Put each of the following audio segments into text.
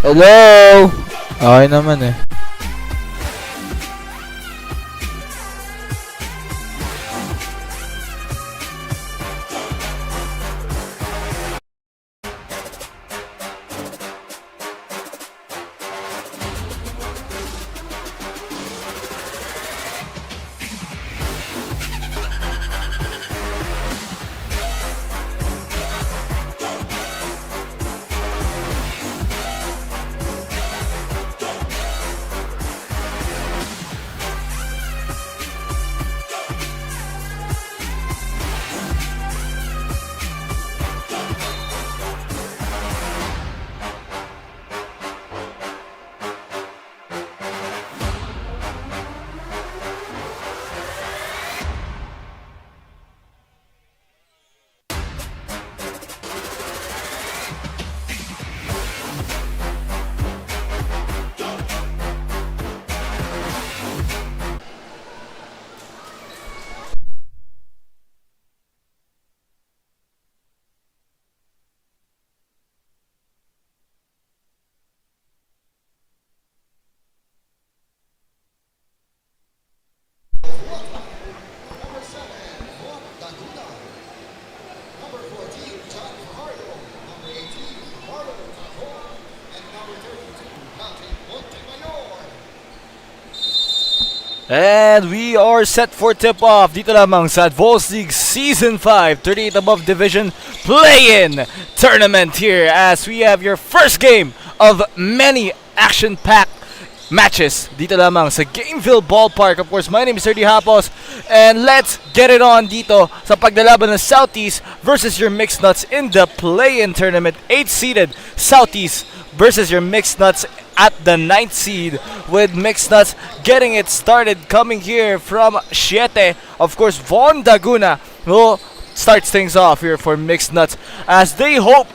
Hello! Okay naman eh. And we are set for tip-off dito lamang sa Advocatus League Season 5 38 above division play-in tournament here as we have your first game of many action-packed matches dito lamang sa Gameville Ballpark. Of course, my name is Serdi Hapos and let's get it on dito sa paglalaban ng Southies versus your Mixed Nuts in the play-in tournament. 8-seeded Southies versus your Mixed Nuts at the 9th seed, with Mixed Nuts getting it started coming here from Siete. Of course, Von Daguna will start things off here for Mixed Nuts as they hope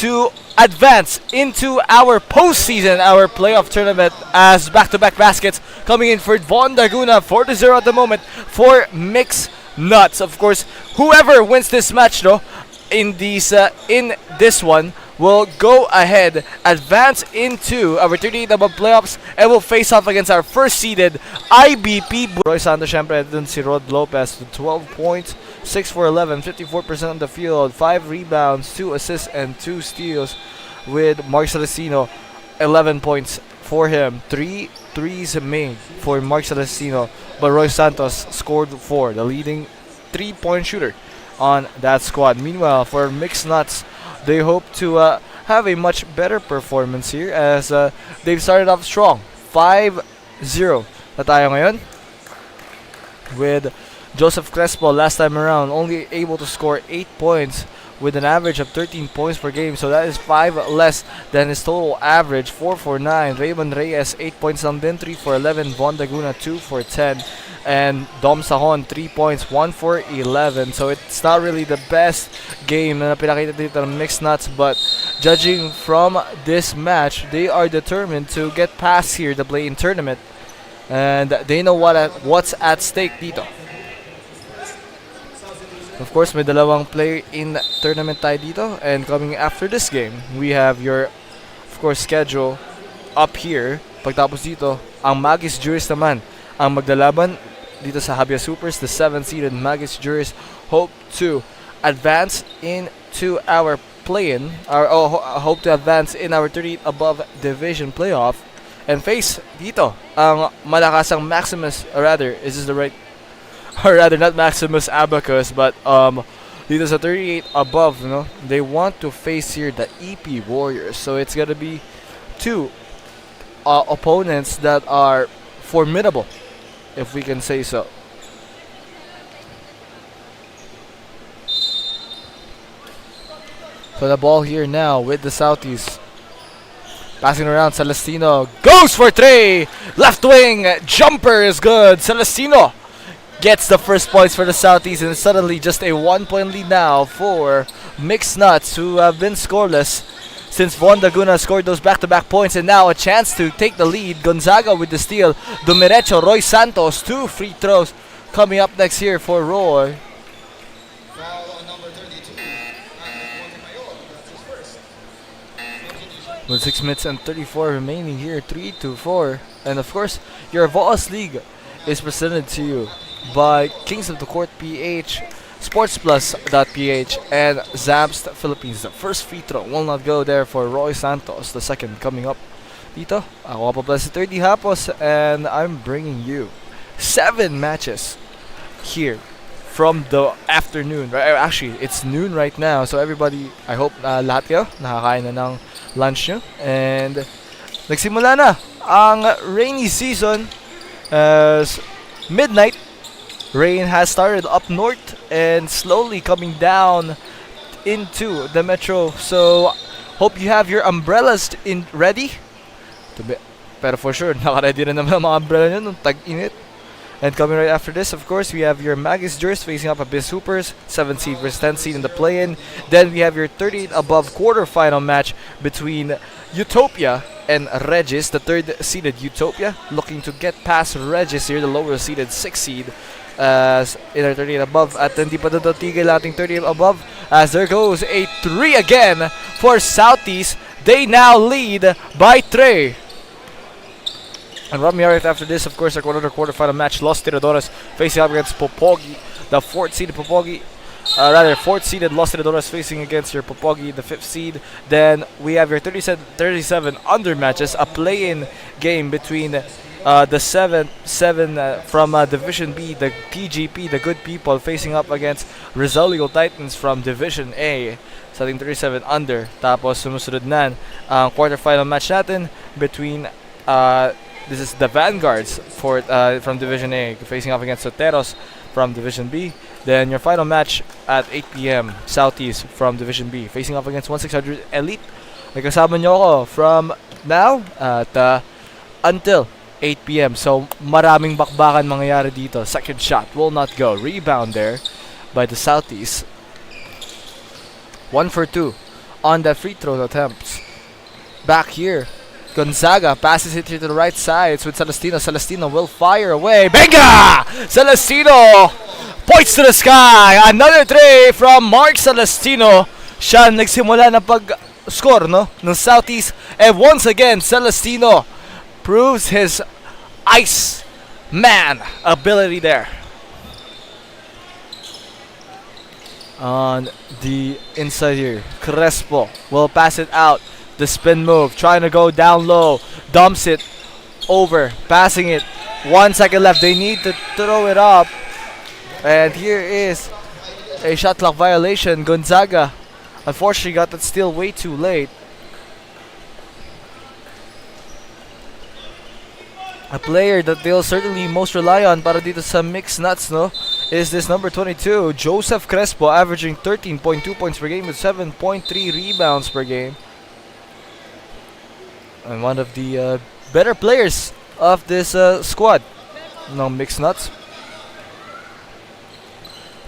to advance into our postseason, our playoff tournament, as back-to-back baskets coming in for Von Daguna, 4-0 at the moment for Mixed Nuts. Of course, whoever wins this match though in this one will go ahead, advance into our 38 above playoffs, and will face off against our first seeded IBP. Roy Santos, syempre, dun si Rod Lopez, 12 points, 6 for 11, 54% on the field, 5 rebounds, 2 assists, and 2 steals. With Mark Celestino, 11 points for him, 3 threes made for Mark Celestino, but Roy Santos scored 4, the leading 3-point shooter on that squad. Meanwhile, for Mixed Nuts, they hope to have a much better performance here as they've started off strong. 5-0 na tayo ngayon, with Joseph Crespo last time around only able to score 8 points with an average of 13 points per game, so that is 5 less than his total average. 4 for 9. Raymond Reyes 8 points lang din, 3 for 11. Von Daguna 2 for 10. And Dom Sahon 3 points, 1 for 11. So it's not really the best game na pinakita dito ng Mixed Nuts, but judging from this match, they are determined to get past here the play-in tournament, and they know what's at stake dito. Of course, may dalawang play-in tournament tayo dito, and coming after this game, we have your, of course, schedule up here. Pagtapos dito, ang Magis Juris naman ang maglalaban dito sa Habia Supers. The 7th-seeded Magis Juris hope to advance into our play-in, or hope to advance in our 38 above division playoff, and face dito ang malakasang Maximus, or rather, is this the right, or rather not Maximus Abacus, but dito sa 38 above, you know, they want to face here the EP Warriors. So it's gonna be two opponents that are formidable, if we can say so. So the ball here now with the Southies. Passing around, Celestino goes for 3! Left wing jumper is good. Celestino gets the first points for the Southies, and suddenly just a 1-point lead now for Mixed Nuts, who have been scoreless since Von Daguna scored those back-to-back points, and now a chance to take the lead. Gonzaga with the steal. Dumirecho, Roy Santos, 2 free throws coming up next here for Roy. with 6 minutes and 34 remaining here, 3-4. And of course, your Voss League is presented to you by Kings of the Court PH, SportsPlus.ph, and Zabst Philippines. The first free throw will not go there for Roy Santos. The second coming up dito. Ako pa pala si 30 Hapos, and I'm bringing you 7 matches here from the afternoon. Right, actually, it's noon right now. So everybody, I hope lahat kayo nakakain na ng lunch nyo. And nagsimula na ang rainy season as midnight. Rain has started up north and slowly coming down into the metro. So hope you have your umbrellas ready. Pero for sure, naka-ready rin naman ang mga umbrella nyo nung tag-init. And coming right after this, of course, we have your Magus Jers facing up Abyss Hoopers, 7th seed versus 10th seed in the play-in. Then we have your 38 above quarterfinal match between Utopia and Regis, the 3rd seeded Utopia, looking to get past Regis here, the lower seeded 6th seed, as in our 38 above. At hindi pa doon tigil ating 38 above, as there goes a 3 again for Southies. They now lead by 3. And right after this, of course, our quarterfinal match, Los Tiradores facing up against Popogi, the 4th seeded Popogi. 4th seeded Los Tiradores facing against your Popogi, the 5th seed. Then we have your 37 under matches, a play-in game between the 7 from Division B, the PGP, the Good People, facing up against Rizalio Titans from Division A, sa ating 37 under. Tapos sumusunod na ang quarterfinal match natin between this is the Vanguards from Division A facing off against Soteros from Division B. Then your final match at 8 p.m. Southies from Division B facing off against 1600 Elite. Nagkasama nyo ako from now at until 8 p.m. So maraming bakbakan mangyayari dito. Second shot will not go. Rebound there by the Southies. 1 for 2 on the free throw attempts. Back here, Gonzaga passes it here to the right side. It's with Celestino. Celestino will fire away. Benga! Celestino points to the sky. Another 3 from Mark Celestino. Siya nagsimula na pag-score, no, ng Southies. And once again, Celestino proves his ice man ability there. On the inside here, Crespo will pass it out. The spin move, trying to go down low, dumps it over, passing it. 1 second left. They need to throw it up. And here is a shot clock violation. Gonzaga unfortunately got that steal way too late. A player that they'll certainly most rely on para dito sa mixed nuts, no, is this number 22, Joseph Crespo, averaging 13.2 points per game with 7.3 rebounds per game. And one of the better players of this squad ng Mixed Nuts.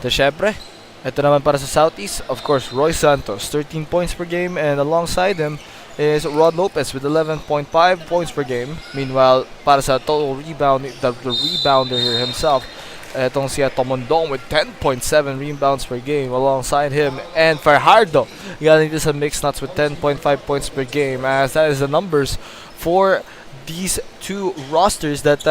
Ito syempre, ito naman para sa Southies, of course, Roy Santos, 13 points per game, and alongside him is Rod Lopez with 11.5 points per game. Meanwhile, para sa total rebound, the rebounder here himself, itong si Tomondong with 10.7 rebounds per game alongside him, and Fajardo galing dito sa Mixed Nuts with 10.5 points per game, as that is the numbers for these two rosters that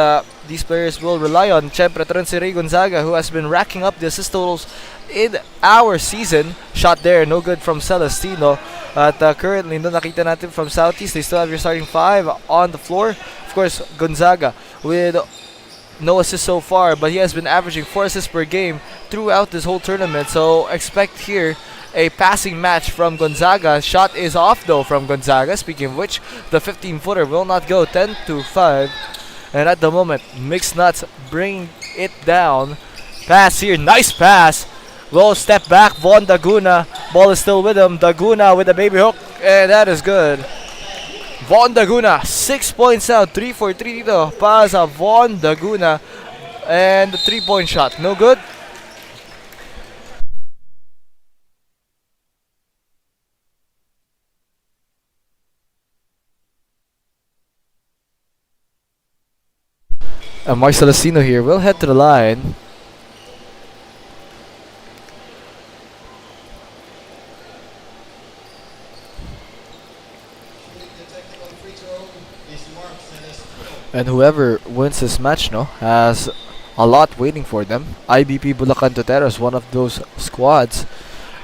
these players will rely on. Siyempre, ito rin si Ray Gonzaga, who has been racking up the assist totals in our season. Shot there, no good from Celestino. At currently, no, nakita natin from Southies, they still have your starting 5 on the floor. Of course, Gonzaga with no assists so far, but he has been averaging 4 assists per game throughout this whole tournament. So expect here a passing match from Gonzaga. Shot is off though from Gonzaga. Speaking of which, the 15-footer will not go. 10-5. And at the moment, Mixed Nuts bring it down. Pass here, nice pass. Will step back, Von Daguna. Ball is still with him. Daguna with a baby hook, and that is good. Von Daguna, 6 points out, 3 for 3 dito para sa Von Daguna. And the 3-point shot, no good. Mark Celestino here will head to the line. And whoever wins this match, no, has a lot waiting for them. IBP Bulacan Totero is one of those squads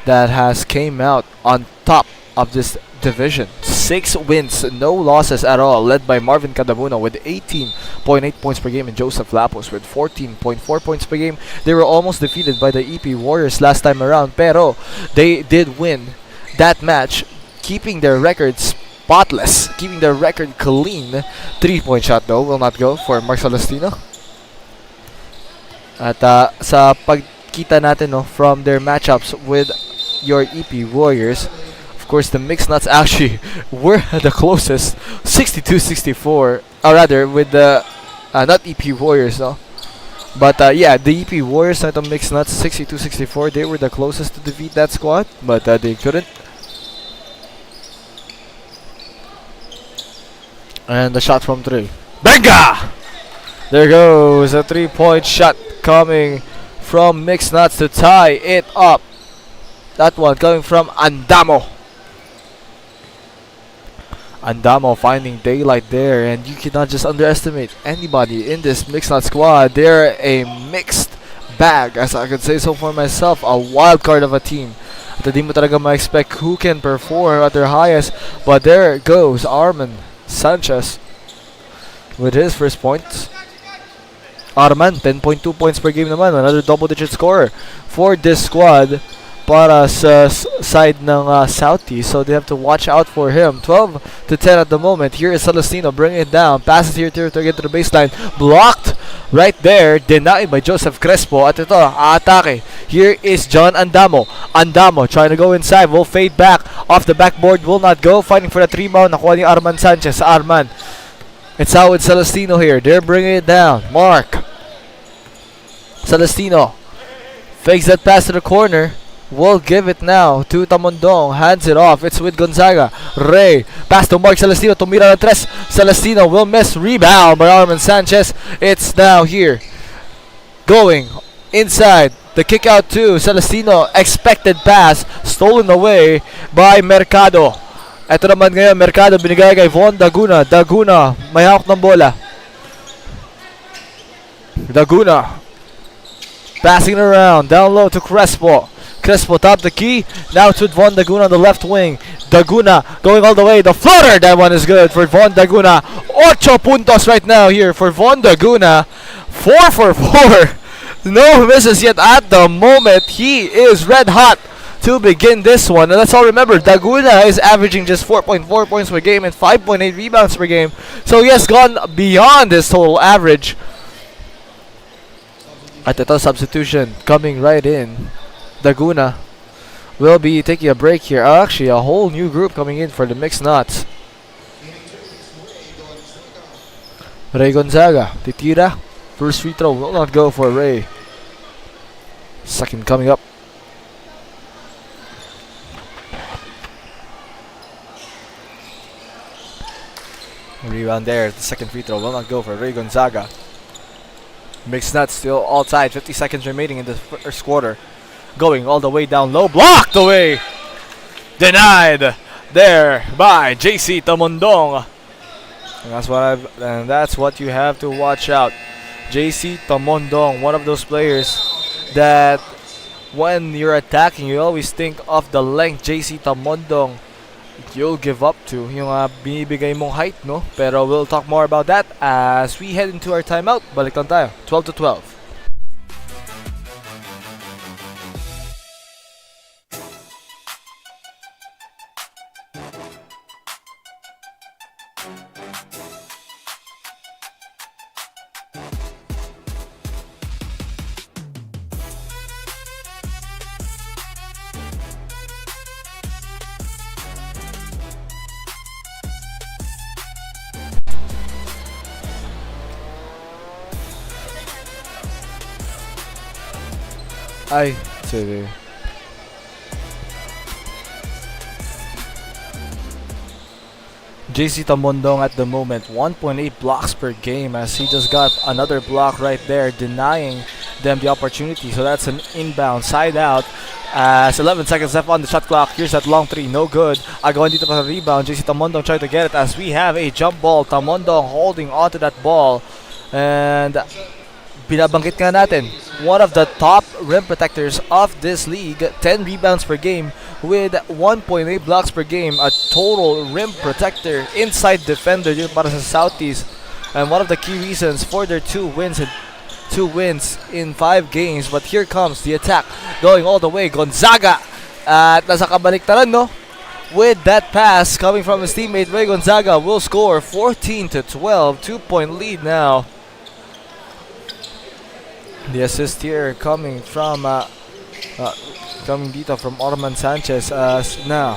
that has came out on top of this division. 6 wins, no losses at all, led by Marvin Cadabuna with 18.8 points per game and Joseph Lapos with 14.4 points per game. They were almost defeated by the EP Warriors last time around, pero they did win that match, keeping their record spotless, keeping their record clean. 3-point shot though will not go for Mark Celestino. At sa pagkita natin, no, from their matchups with your EP Warriors, of course the Mixed Nuts actually were the closest, 62-64, or rather with the not EP Warriors, no, but yeah, the EP Warriors and the Mixed Nuts 62-64, they were the closest to defeat that squad, but they couldn't. And the shot from 3, Benga! There goes a 3-point shot coming from Mixed Nuts to tie it up. That one coming from Andamo. Andamo finding daylight there, and you cannot just underestimate anybody in this Mixed Nut squad. They're a mixed bag, as I could say so for myself, a wild card of a team. At di mo talaga ma-expect who can perform at their highest, but there goes Arman Sanchez with his first points. Arman, 10.2 points per game naman, another double-digit scorer for this squad para sa side ng Southies, so they have to watch out for him. 12-10 at the moment. Here is Celestino bringing it down, passes here to get to the baseline, blocked right there, denied by Joseph Crespo. At ito, atake. Here is John Andamo. Andamo trying to go inside, will fade back off the backboard, will not go, fighting for that rebound. Nakuha ni Arman Sanchez. Arman, it's out with Celestino here. They're bringing it down. Mark Celestino fakes that pass to the corner. Will give it now to Tamondong. Hands it off. It's with Gonzaga. Ray. Pass to Mark Celestino. Tumira na tres. Celestino will miss. Rebound by Arman Sanchez. It's now here. Going inside. The kick out to Celestino. Expected pass. Stolen away by Mercado. Ito naman ngayon. Mercado binigay kay Von Daguna. Daguna. May hawak ng bola. Daguna. Passing it around. Down low to Crespo. Crespo top the key. Now to Von Daguna on the left wing. Daguna going all the way. The floater. That one is good for Von Daguna. 8 puntos right now here for Von Daguna. 4 for 4. No misses yet at the moment. He is red hot to begin this one. And let's all remember, Daguna is averaging just 4.4 points per game and 5.8 rebounds per game. So he has gone beyond his total average. At ito, substitution coming right in. Daguna will be taking a break here. Actually, a whole new group coming in for the Mixed Nuts. Ray Gonzaga, titira. First free throw will not go for Ray. Second coming up. Rebound there. The second free throw will not go for Ray Gonzaga. Mixed Nuts still all tied. 50 seconds remaining in the first quarter. Going all the way down low. Blocked away. Denied there by JC Tamondong. And that's what you have to watch out. JC Tamondong, one of those players that when you're attacking, you always think of the length JC Tamondong you'll give up to. Yung binibigay mong height, no? Pero we'll talk more about that as we head into our timeout. Balik lang tayo. 12-12. Ay, sige. JC Tamondong at the moment 1.8 blocks per game as he just got another block right there denying them the opportunity. So that's an inbound side out As 11 seconds left on the shot clock. Here's that long three, no good. Agawan dito pa sa rebound. JC Tamondong trying to get it as we have a jump ball. Tamondong holding onto that ball. And binabangkit nga natin, one of the top rim protectors of this league. 10 rebounds per game with 1.8 blocks per game. A total rim protector, inside defender dito para sa Southies. And one of the key reasons for their two wins in 5 games. But here comes the attack going all the way. Gonzaga at nasa kabaliktaran, no? With that pass coming from his teammate Ray Gonzaga will score 14-12. 2-point lead now. The assist here coming from dito from Orman Sanchez as now.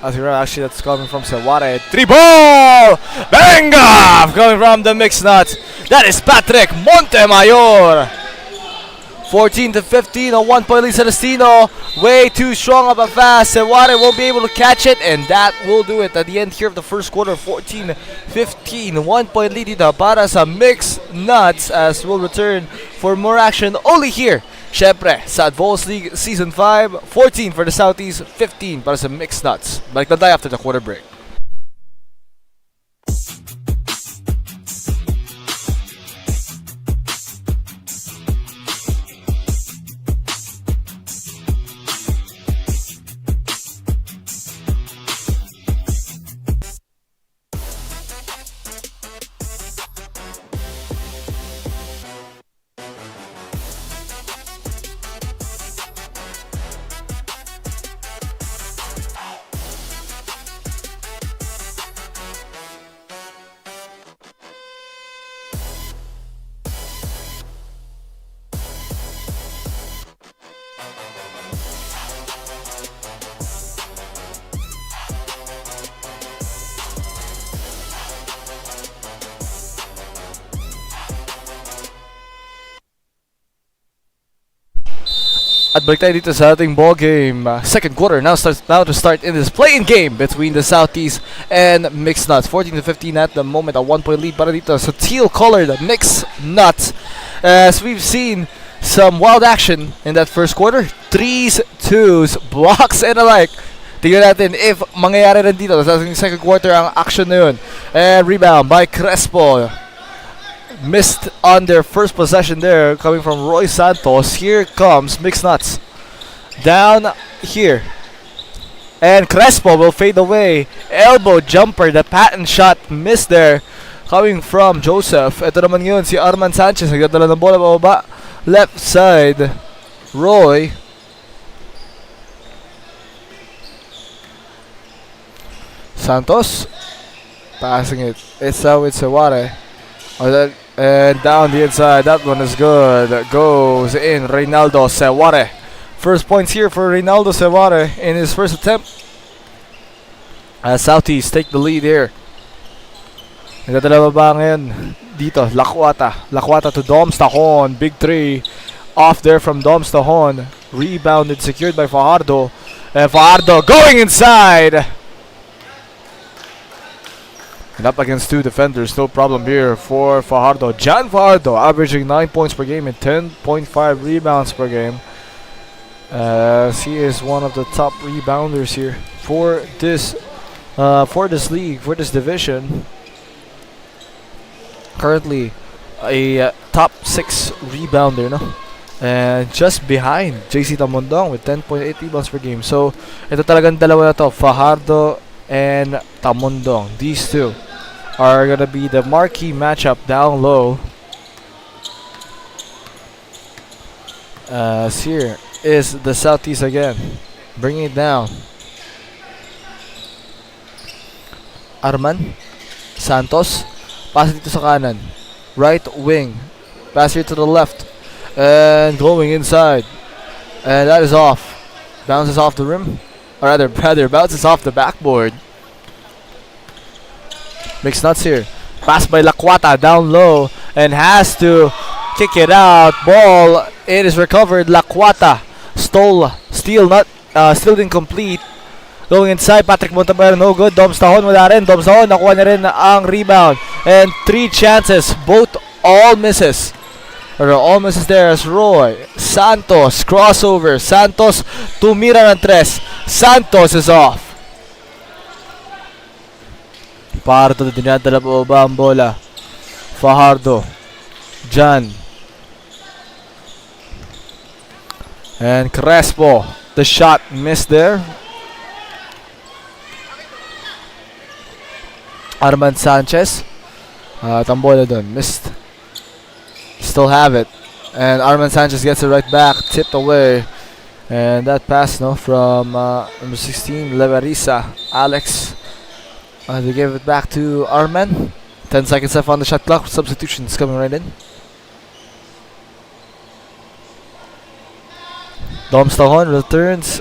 Actually, that's coming from Seware. 3 ball! Bang off! Coming from the mixed nuts. That is Patrick Montemayor. 14-15, a 1-point lead Celestino. Way too strong of a pass. Seware won't be able to catch it, and that will do it at the end here of the first quarter. 14-15, 1-point lead dito para sa mixed nuts as we'll return for more action only here. Syempre, sa Advocatus League Season 5, 14 for the Southies, 15 para sa Mixed Nuts. Balik na tayo after the quarter break. At balik tayo dito sa ating ball game. Second quarter now to start in this play-in game between the Southies and Mixed Nuts. 14-15 at the moment, a 1-point lead para dito sa teal-colored Mixed Nuts. As we've seen some wild action in that first quarter. 3s, 2s, blocks and alike. Tingnan natin if mangyayari rin dito sa ating second quarter ang action na yun. And rebound by Crespo. Missed on their first possession there, coming from Roy Santos. Here comes Mixed Nuts. Down here. And Crespo will fade away. Elbow jumper, the patent shot missed there. Coming from Joseph. Ito naman yun, si Arman Sanchez. Nagdadala ng bola pababa. Left side. Roy. Santos. Passing it. It's out with Seware. And down the inside, that one is good. Goes in Reynaldo Seware. First points here for Reynaldo Seware in his first attempt. As Southies take the lead here. Nagdadala ba ngayon dito? Lakwata to Doms Tahon. Big 3 off there from Doms Tahon. Rebounded, secured by Fajardo. And Fajardo going inside. And up against 2 defenders, no problem here for Fajardo. Jan Fajardo averaging 9 points per game and 10.5 rebounds per game. He is one of the top rebounders here for this league, for this division. Currently a top 6 rebounder, no? And just behind JC Tamondong with 10.8 rebounds per game. So ito talagang dalawa na to, Fajardo and Tamondong. These two are gonna be the marquee matchup down low. Here is the Southies again, bringing it down. Arman Santos, pass dito sa kanan, right wing, pass here to the left, and going inside, and that is off. Bounces off the rim, or rather bounces off the backboard. Mixed Nuts here. Pass by Lakwata down low and has to kick it out. Ball, it is recovered. Lakwata still incomplete. Going inside, Patrick Montemayor, no good. Doms Tahon, wala rin. Doms Tahon, nakuha na rin ang rebound. And 3 chances, both all misses. Almost is there as Roy. Santos, crossover. Santos, tumira ng tres. Santos is off. Pardo, dinadala po ba ang bola? Fajardo. Jan. And Crespo. The shot missed there. Arman Sanchez. At ang bola dun. Missed. Still have it. And Arman Sanchez gets it right back. Tipped away. And that pass from number 16, Leverisa. Alex. They gave it back to Arman. 10 seconds left on the shot clock. Substitutions coming right in. Dom Stahon returns.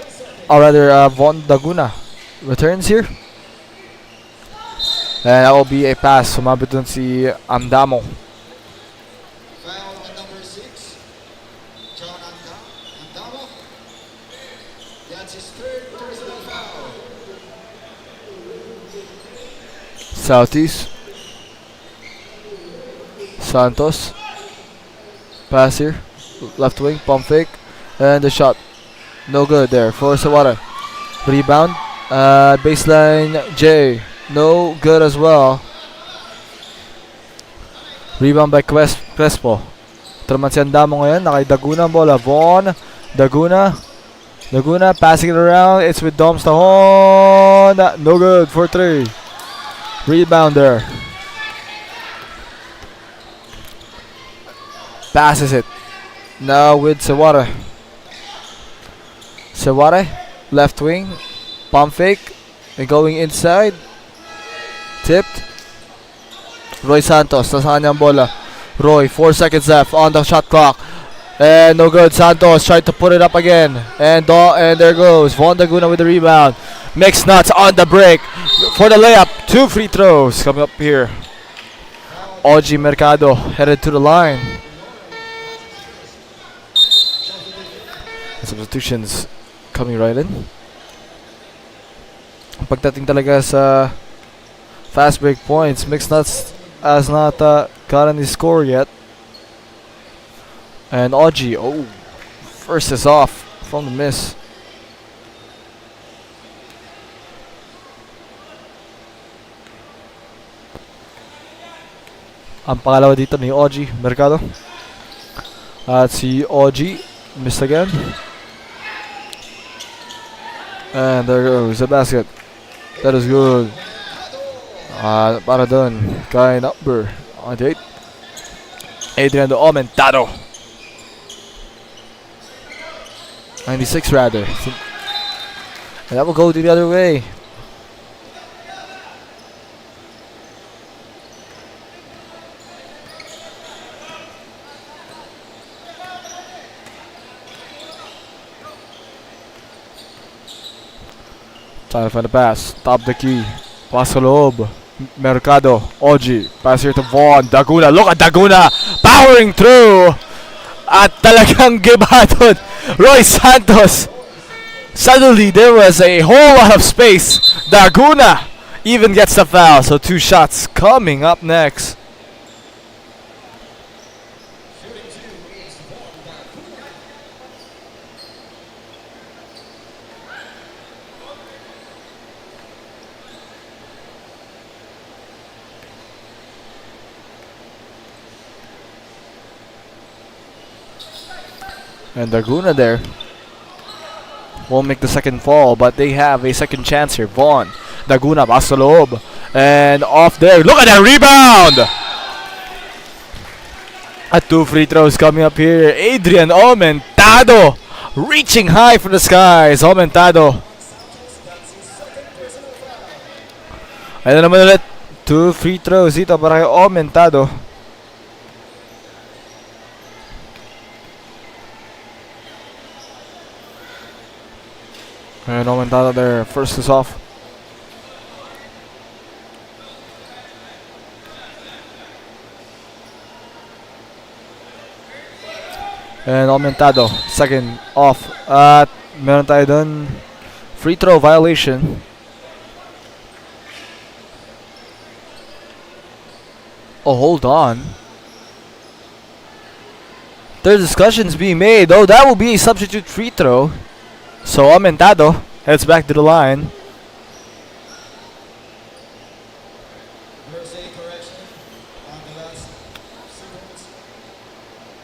Or rather, Von Daguna returns here. And that will be a pass. Sumabit dun si Amdamo. Foul on number 6, John Andamo. That's his third personal foul. Southies. Santos. Pass here. Left wing. Pump fake. And the shot. No good there for Sawara. Rebound. Baseline J. No good as well. Rebound by Crespo. Traman si Andamo ngayon. Nakay Daguna ang bola. Von. Daguna. Daguna passing it around. It's with Dom Stahon. No good for 3. Rebound there. Passes it. Now with Sawara. Sawara. Left wing. Pump fake. And going inside. Tipped. Roy Santos, nasa kanyang bola. Roy, 4 seconds left on the shot clock. And no good. Santos tried to put it up again. And there goes Von Daguna with the rebound. Mixed nuts on the break for the layup. 2 free throws coming up here. Oji Mercado headed to the line. Substitutions coming right in. Pagdating talaga sa fast break points, Mixed Nuts has not gotten the score yet. And Oji, first is off from the miss. Ang pangalawa dito ni Oji Mercado. At si Oji missed again. And there goes the basket. That is good. Para dun kay number 8, Adrian de Aumentado. 96 rather. And that will go the other way. Trying to find the pass. Top the key. Pass sa loob. Mercado. Oji. Pass here to Von. Daguna. Look at Daguna. Powering through. At talagang gibadon. Roy Santos. Suddenly there was a whole lot of space. Daguna even gets the foul. So 2 shots coming up next. And Daguna there won't make the second fall, but they have a second chance here. Vaughn, Daguna, Basaloob, and off there. Look at that rebound! At 2 free throws coming up here. Adrian Aumentado reaching high for the skies. Aumentado. Ayan naman ulit. 2 free throws dito para kay Aumentado. And Aumentado there, first is off. And Aumentado, second off. At meron tayo dun free throw violation. Oh, hold on. There's discussions being made. Oh, that will be a substitute free throw. So Aumentado heads back to the line. There's a correction on the last sequence.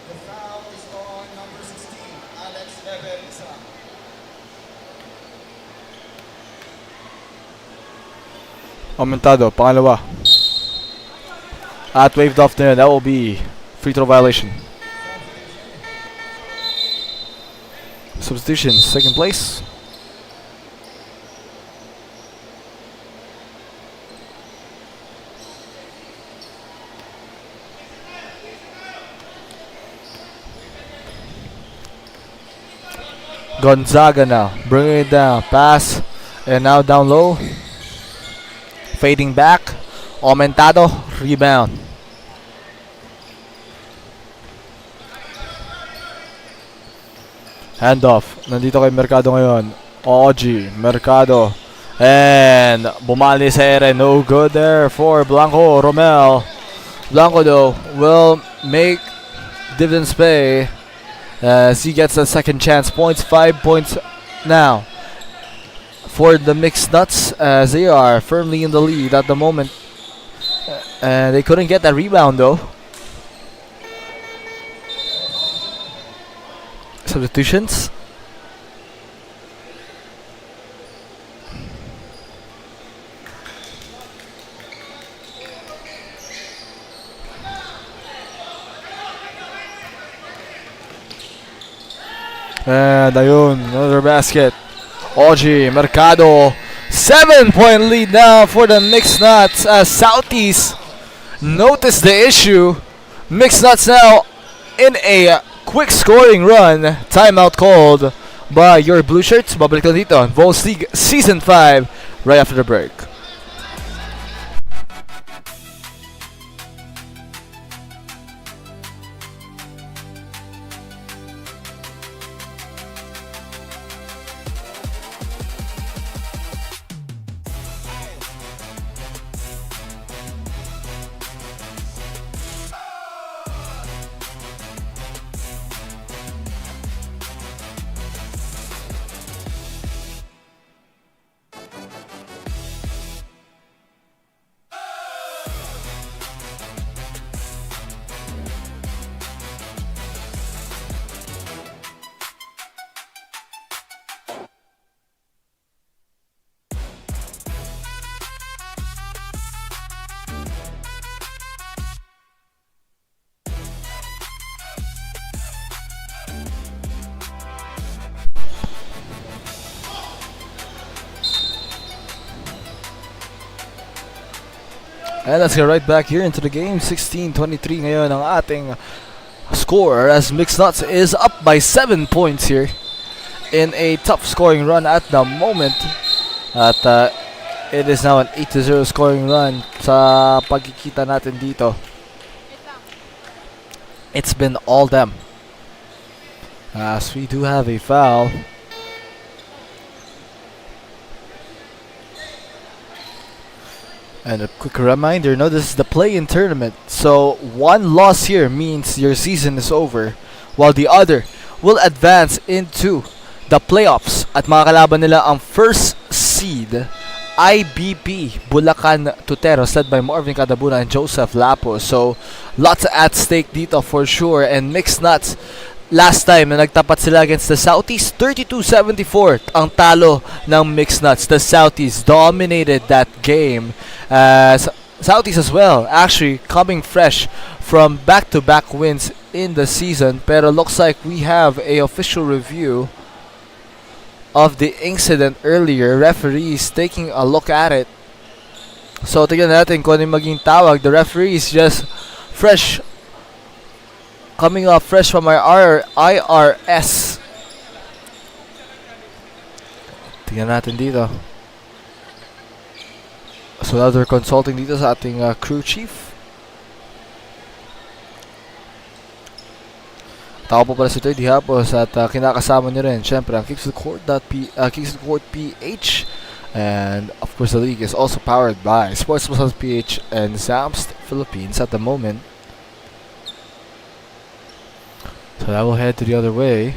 The foul is on number 16, Alex Levenza. Aumentado, pangalawa. At waved off there. That will be free throw violation. Substitution, second place. Gonzaga now, bringing it down, pass, and now down low. Fading back, Aumentado, rebound. Handoff, nandito kay Mercado ngayon. OG, Mercado. And bumali sa ere, no good there for Blanco, Romel. Blanco though will make dividends pay as he gets a second chance. 5 points now for the Mixed Nuts as they are firmly in the lead at the moment. And they couldn't get that rebound though. Substitutions. And ayun, another basket. OG, Mercado. 7-point lead now for the Mixed Nuts as Southies notice the issue. Mixed Nuts now in a quick scoring run. Timeout called by your Blue Shirts. Babalik lang dito on Vols League Season 5 right after the break. And let's get right back here into the game. 16-23 ngayon ang ating score as Mixed Nuts is up by 7 points here in a tough scoring run at the moment. At it is now an 8-0 scoring run sa pagkikita natin dito. It's been all them. As we do have a foul. And a quick reminder, no, this is the play-in tournament. So one loss here means your season is over, while the other will advance into the playoffs. At makakalaban nila ang first seed, IBP Bulacan Tuteros, led by Marvin Cadabuna and Joseph Lapo. So lots at stake dito for sure. And Mixed Nuts, last time na nagtapat sila against the Southies, 32-74 ang talo ng Mixed Nuts. The Southies dominated that game. Southies as well, actually coming fresh from back-to-back wins in the season. Pero looks like we have a official review of the incident earlier. Referees taking a look at it. So tignan natin kung ano yung maging tawag. The referees just fresh, coming off fresh from our IRS. Tignan natin dito. So now they're consulting dito sa ating crew chief. Tao po pala si Toy Dihapos at kinakasama niyo rin syempre ang Kicks to the Court PH. And of course the league is also powered by Sports Plus PH and Zamst Philippines at the moment. So So that will head to the other way.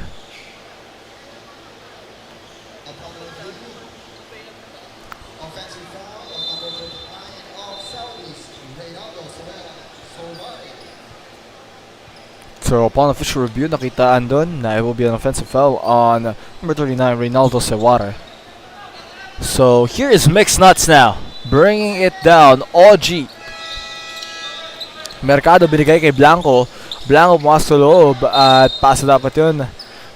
Offensive foul on number 39 of Southies, So upon official review, nakitaan dun na it will be an offensive foul on number 39, Reynaldo Sewara. So here is Mixed Nuts now, bringing it down. OG Mercado binigay kay Blanco. Blanco pumasok sa loob at pasa dapat yun.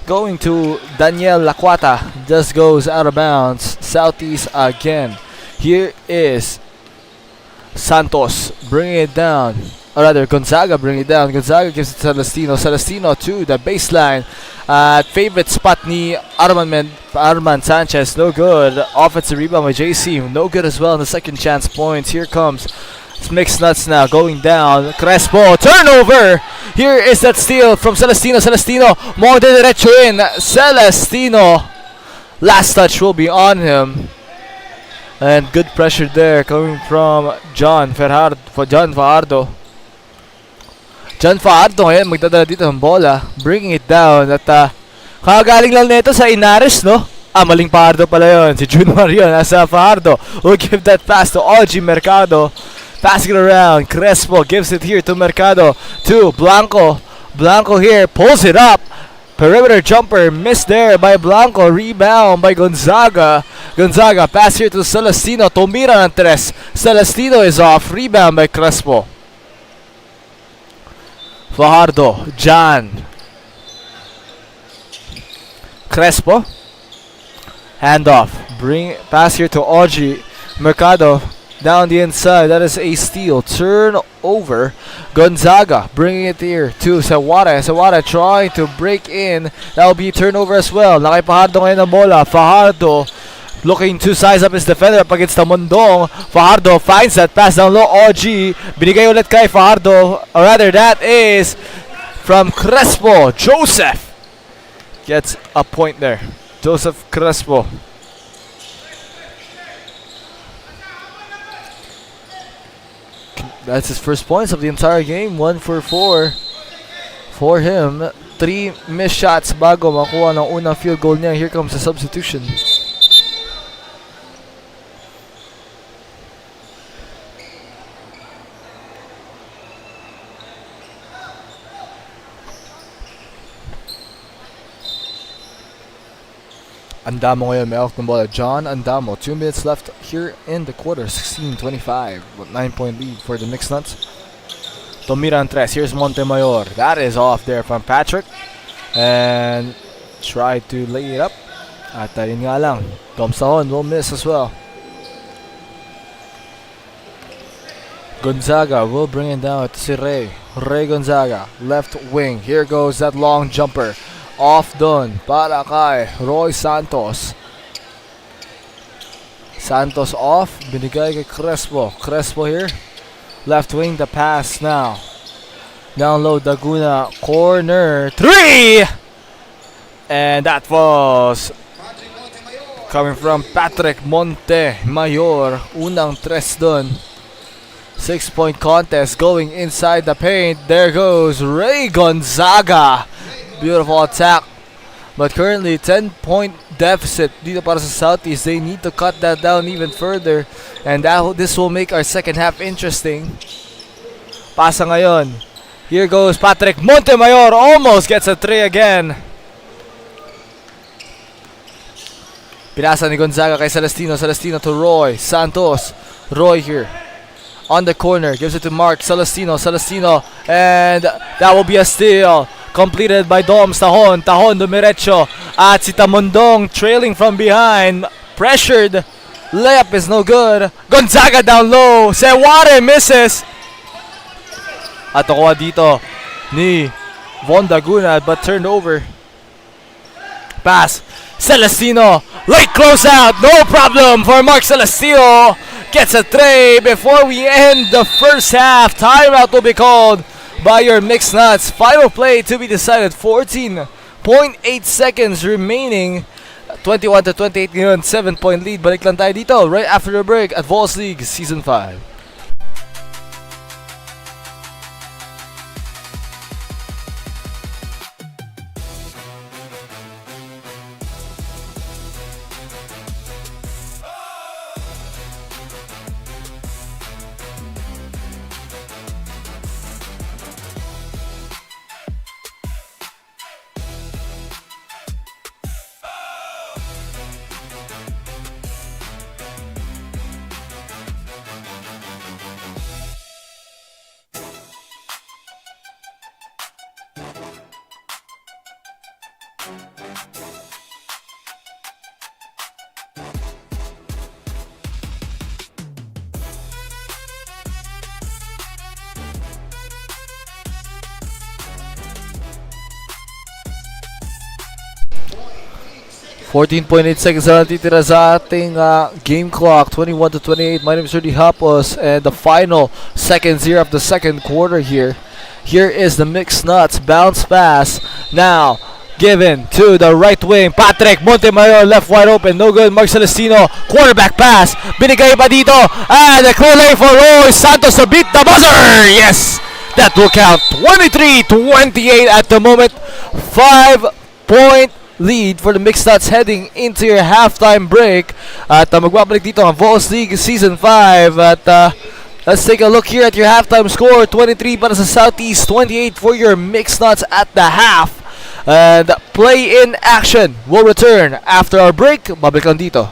Going to Daniel Lacuata. Just goes out of bounds. Southies again. Here is Santos bringing it down. Or rather, Gonzaga bringing it down. Gonzaga gives it to Celestino. Celestino to the baseline. Favorite spot ni Arman Sanchez. No good. Offensive rebound by JC. No good as well in the second chance points. Here comes Mixed Nuts now going down. Crespo. Turnover. Here is that steal from Celestino. Celestino. Mo de derecho in. Celestino. Last touch will be on him. And good pressure there coming from John Fajardo. John Fajardo ngayon magdadala dito ng bola. Bringing it down. At kakagaling lang nito sa Inares, no? Maling Fajardo pala yun. Si Junmar yun. Nasa Fajardo will give that pass to OG Mercado. Passing it around. Crespo gives it here to Mercado. To Blanco. Blanco here pulls it up. Perimeter jumper missed there by Blanco. Rebound by Gonzaga. Gonzaga pass here to Celestino. Tumira ng tres. Celestino is off. Rebound by Crespo. Fajardo. John. Crespo. Handoff. Pass here to OG Mercado. Down the inside. That is a steal. Turnover. Gonzaga bringing it here to Sewara. Sewara trying to break in. That will be turnover as well. Nakay Fajardo ngayon ng bola. Fajardo looking to size up his defender up against the Mondong. Fajardo finds that pass down low. OG. Binigay ulit kay Fajardo. Or rather, that is from Crespo. Joseph gets a point there. Joseph Crespo. That's his first points of the entire game. 1 for 4 for him. 3 missed shots bago makuha ng unang field goal niya. Here comes the substitution. Andamo ngayon may off ng bola. John Andamo. 2 minutes left here in the quarter. 16-25. 9-point lead for the Mixed Nuts. Tomira ang tres. Here's Montemayor. That is off there from Patrick. And try to lay it up. At yun nga lang. Domsahon will miss as well. Gonzaga will bring it down to si Ray. Ray Gonzaga. Left wing. Here goes that long jumper. Off done para kay Roy Santos. Santos off. Binigay kay Crespo. Crespo here. Left wing the pass now. Down low Daguna. Corner. 3! And that was coming from Patrick Montemayor. Unang tres dun. 6-point contest going inside the paint. There goes Ray Gonzaga. Beautiful attack. But currently 10-point deficit dito para sa Southies. They need to cut that down even further. And this will make our second half interesting. Pasa ngayon. Here goes Patrick Montemayor. Almost gets a 3 again. Pinasa ni Gonzaga kay Celestino. Celestino to Roy Santos. Roy here. On the corner. Gives it to Mark Celestino. Celestino. And that will be a steal. Completed by Doms. Tahon dumiretso. At si Tamondong trailing from behind. Pressured. Layup is no good. Gonzaga down low. Sewara misses. At nakuha dito ni Von Daguna but turned over. Pass. Celestino. Late closeout. No problem for Mark Celestino. Gets a 3 before we end the first half. Timeout will be called by your Mixed Nuts. Final play to be decided. 14.8 seconds remaining. 21-28 ngayon. 7-point lead. Balik lang tayo dito right after the break at Vols League Season 5. 14.8 seconds na natitira sa ating game clock. 21 to 28. My name is Rudy Hapos, and the final seconds here of the second quarter here. Here is the Mixed Nuts bounce pass. Now given to the right wing. Patrick Montemayor left wide open. No good. Mark Celestino quarterback pass. Binigay pa dito. And the clear lane for Roy Santos to beat the buzzer. Yes! That will count. 23-28 at the moment. 5-point lead for the Mixed Nuts heading into your halftime break. At magbabalik dito ang Vols League Season 5. At let's take a look here at your halftime score. 23 para sa Southies, 28 for your Mixed Nuts at the half. And play-in action will return after our break. Babalik lang dito.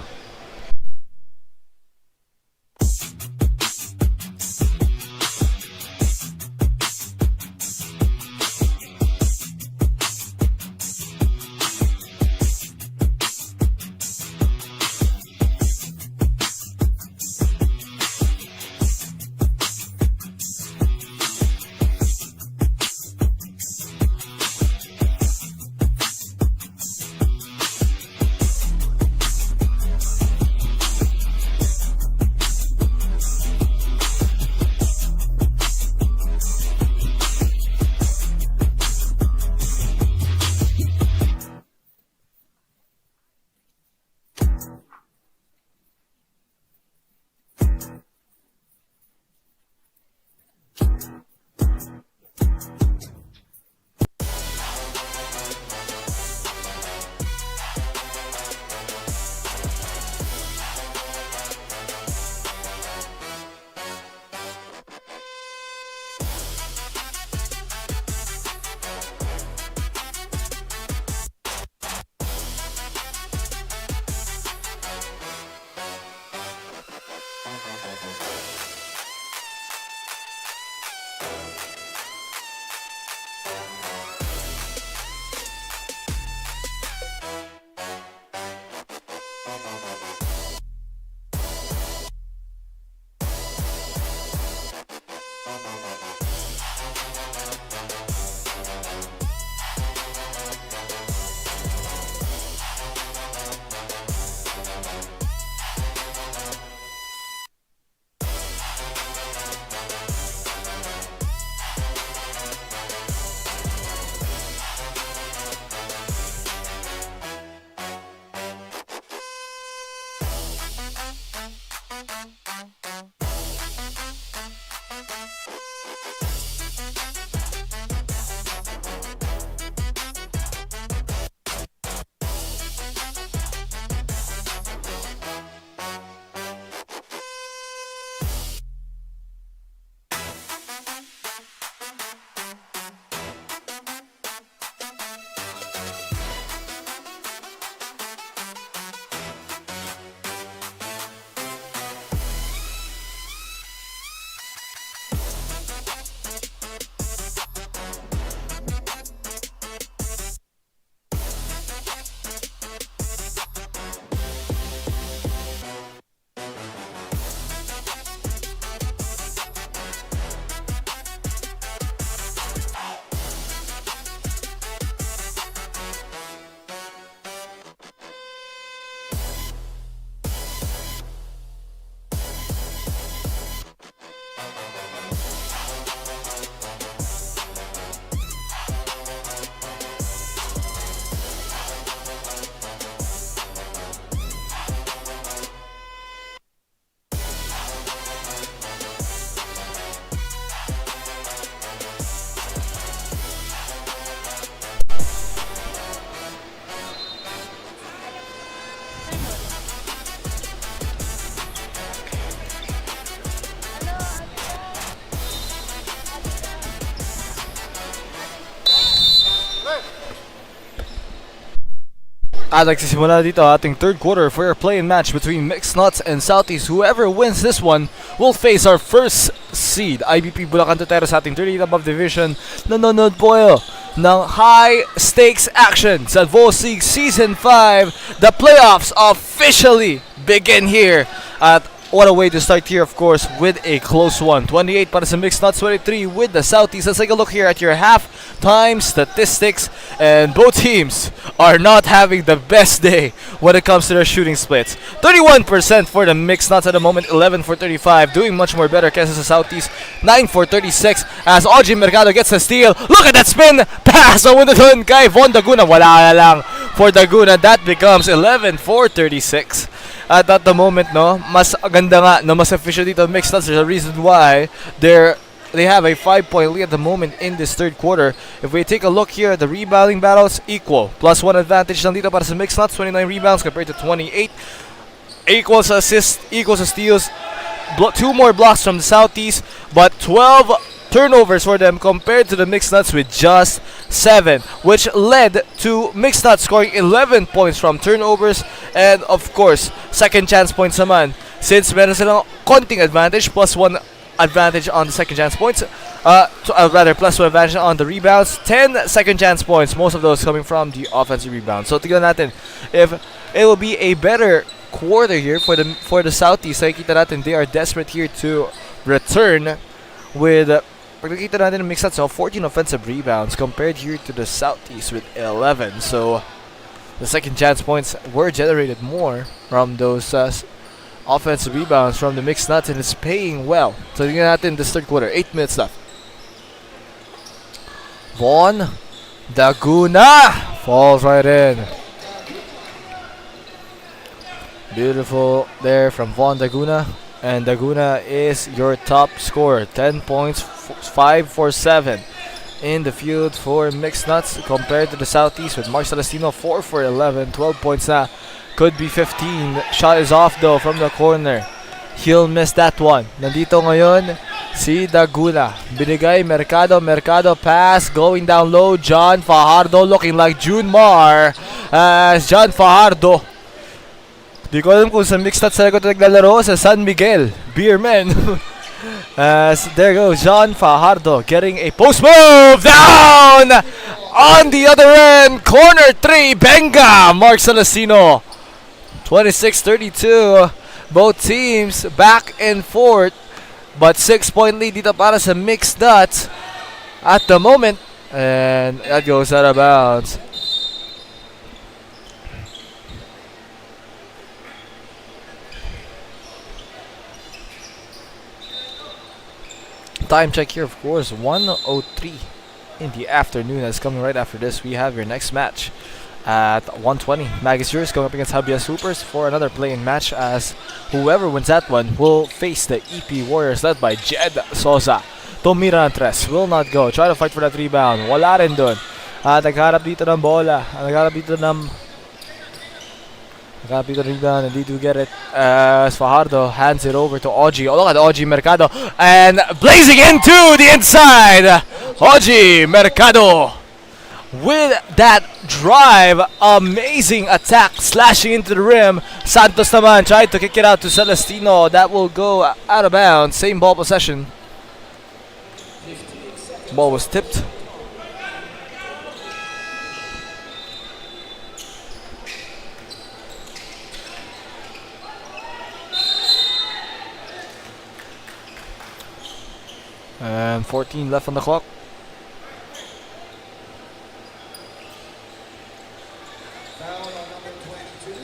At nagsisimula dito ating third quarter for your play-in match between Mixed Nuts and Southies. Whoever wins this one will face our first seed, IBP Bulacan Tutero sa ating 38 above division. Nanonood po kayo ng high stakes action sa Advocatus League Season 5. The playoffs officially begin here at what a way to start here, of course, with a close one. 28 para sa Mixed Nuts, 23 with the Southies. Let's take a look here at your halftime statistics. And both teams are not having the best day when it comes to their shooting splits. 31% for the Mixed Nuts at the moment, 11 for 35. Doing much more better kesa sa Southies, 9 for 36. As Oji Mercado gets a steal. Look at that spin! Pass on the dun kay Von Daguna. Wala na lang for Daguna. That becomes 11 for 36. At the moment, no, mas ganda nga, no, mas efficient dito Mixed Nuts. There's a reason why they have a 5-point lead at the moment in this third quarter. If we take a look here at the rebounding battles, equal. +1 advantage lang dito para sa Mixed Nuts, 29 rebounds compared to 28. Equals assists, equals steals. 2 more blocks from the Southies, but 12 turnovers for them compared to the Mixed Nuts with just 7, which led to Mixed Nuts scoring 11 points from turnovers, and of course, second chance points naman. Since meron silang konting advantage, +1 advantage on the second chance points, rather +1 advantage on the rebounds, 10 second chance points, most of those coming from the offensive rebounds. So tignan natin if it will be a better quarter here for the Southies. Nakikita natin they are desperate here to return with pag nakita natin ng Mixed Nuts, 14 offensive rebounds compared here to the Southies with 11. So the second chance points were generated more from those offensive rebounds from the Mixed Nuts, and it's paying well. So tingnan natin this third quarter, 8 minutes left. Von Daguna falls right in. Beautiful there from Von Daguna. And Daguna is your top scorer. 10 points, 5 for 7 in the field for Mixed Nuts compared to the Southies with Mark Celestino 4 for 11, 12 points na. Could be 15. Shot is off though from the corner. He'll miss that one. Nandito ngayon si Daguna. Binigay Mercado pass going down low. John Fajardo looking like June Mar. As John Fajardo, di ko alam kung sa Mixed Nuts talaga ito naglalaro, sa San Miguel Beermen. As there goes John Fajardo getting a post move down on the other end. Corner 3, Benga. Mark Celestino, 26-32. Both teams back and forth, but 6-point lead dito para sa Mixed Nuts at the moment. And that goes out of bounds. Time check here, of course, 1:03 in the afternoon. That's coming right after this. We have your next match at 1:20. Mag is yours going up against Habia Supers for another play-in match, as whoever wins that one will face the EP Warriors led by Jed Sosa. Tomira ng tres, will not go. Try to fight for that rebound. Wala rin dun. Nagharap dito ng bola. Nagharap dito ng rebound, and they do get it as Fajardo hands it over to Oji. Oh, look at Oji Mercado, and blazing into the inside. Oji Mercado with that drive, amazing attack, slashing into the rim. Santos naman tried to kick it out to Celestino. That will go out of bounds. Same ball possession. Ball was tipped. And 14 left on the clock. Foul on number 22.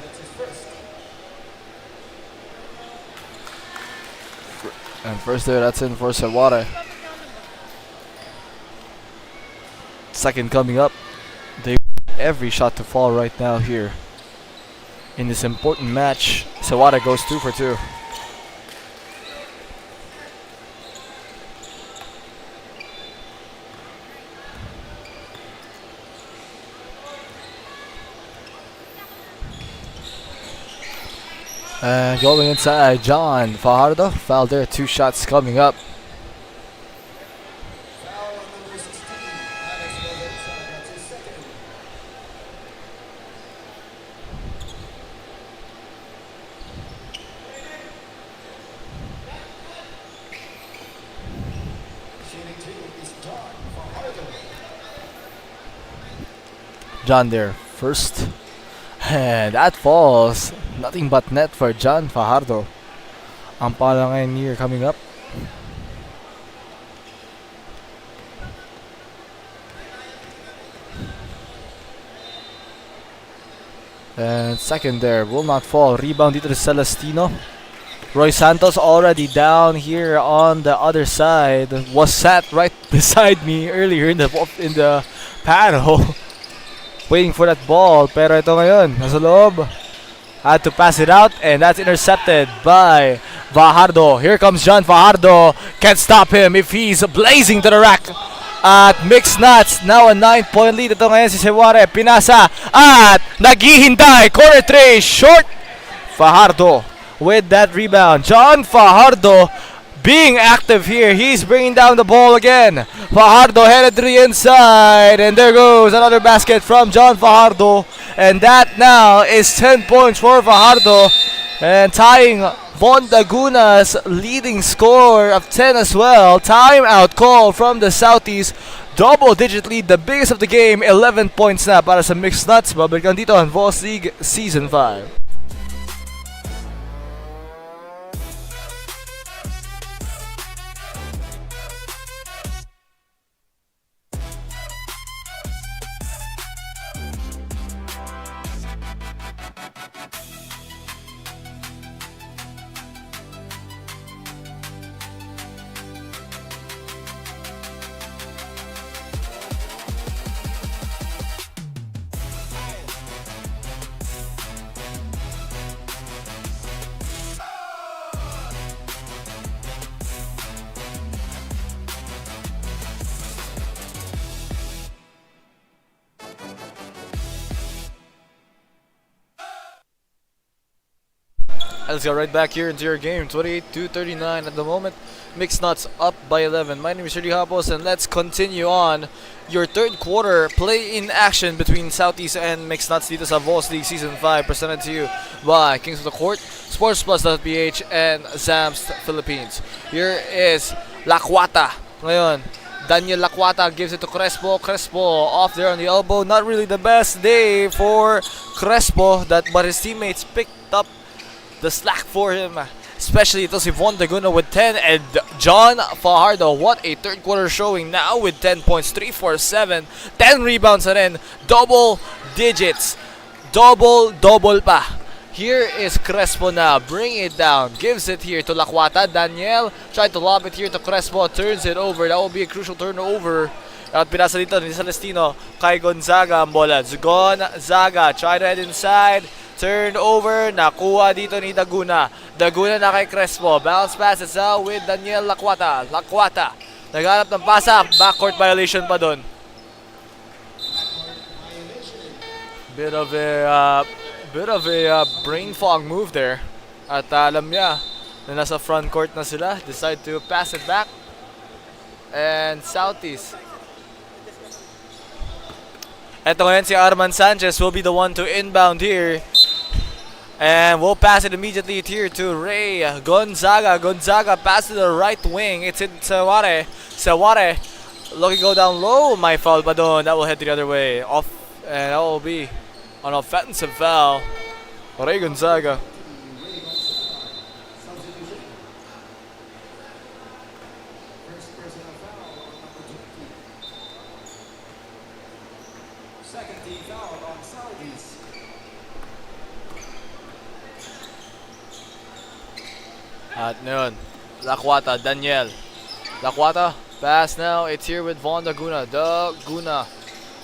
That's his first. And first there, that's in for Sawada. Second coming up. They want every shot to fall right now here in this important match. Sawada goes 2 for 2. And going inside, John Fajardo. Foul there, 2 shots coming up. Foul on John there first. And that falls. Nothing but net for John Fajardo. Ang palangay year coming up. And second there, will not fall. Rebound dito to Celestino. Roy Santos already down here on the other side. Was sat right beside me earlier in the panel. Waiting for that ball. Pero ito ngayon, nasa loob. Had to pass it out, and that's intercepted by Fajardo. Here comes John Fajardo. Can't stop him if he's blazing to the rack. At Mixed Nuts, now a 9-point lead. Ito ngayon si Seware. Pinasa at naghihintay. Corner tray, short. Fajardo with that rebound. John Fajardo being active here. He's bringing down the ball again. Fajardo headed to the inside. And there goes another basket from John Fajardo. And that now is 10 points for Fajardo. And tying Von Laguna's leading score of 10 as well. Timeout call from the Southies. Double-digit lead, the biggest of the game. 11 points na para sa Mixed Nuts. Babalikan dito ang Vols League Season 5. Let's go right back here into your game. 28-39 at the moment. Mixed Nuts up by 11. My name is Rudy Hapos, and let's continue on your third quarter play-in action between Southies and Mixed Nuts dito sa Vols League Season 5, presented to you by Kings of the Court, SportsPlus.ph, and Zams Philippines. Here is Laquata. Ngayon, Daniel Laquata gives it to Crespo. Crespo off there on the elbow. Not really the best day for Crespo, but his teammates picked up the slack for him, especially ito si Von Laguna with 10, and John Fajardo, what a third quarter showing now with 10 points, 3 for 7, 10 rebounds na rin, double digits, double pa. Here is Crespo now, bring it down, gives it here to Laquata. Daniel tried to lob it here to Crespo, turns it over. That will be a crucial turnover. At pinasa dito ni Celestino kay Gonzaga ang bola. Gonzaga tried to head inside. Turned over, nakuha dito ni Laguna. Laguna na kay Crespo. Bounce passes out with Daniel Laquata. Laquata, naghanap ng pasa. Backcourt violation pa doon. Bit of a brain fog move there. At alam niya na nasa front court na sila. Decide to pass it back. And Southies. Ito ngayon si Arman Sanchez will be the one to inbound here. And we'll pass it immediately here to Ray Gonzaga. Gonzaga pass to the right wing. It's in Seware. Seware looking go down low. My foul pa doon. That will head the other way. Off, and that will be an offensive foul. Ray Gonzaga. Second team foul on Southies. At noon, Laquata, Daniel. Laquata, pass now. It's here with Von Laguna. Laguna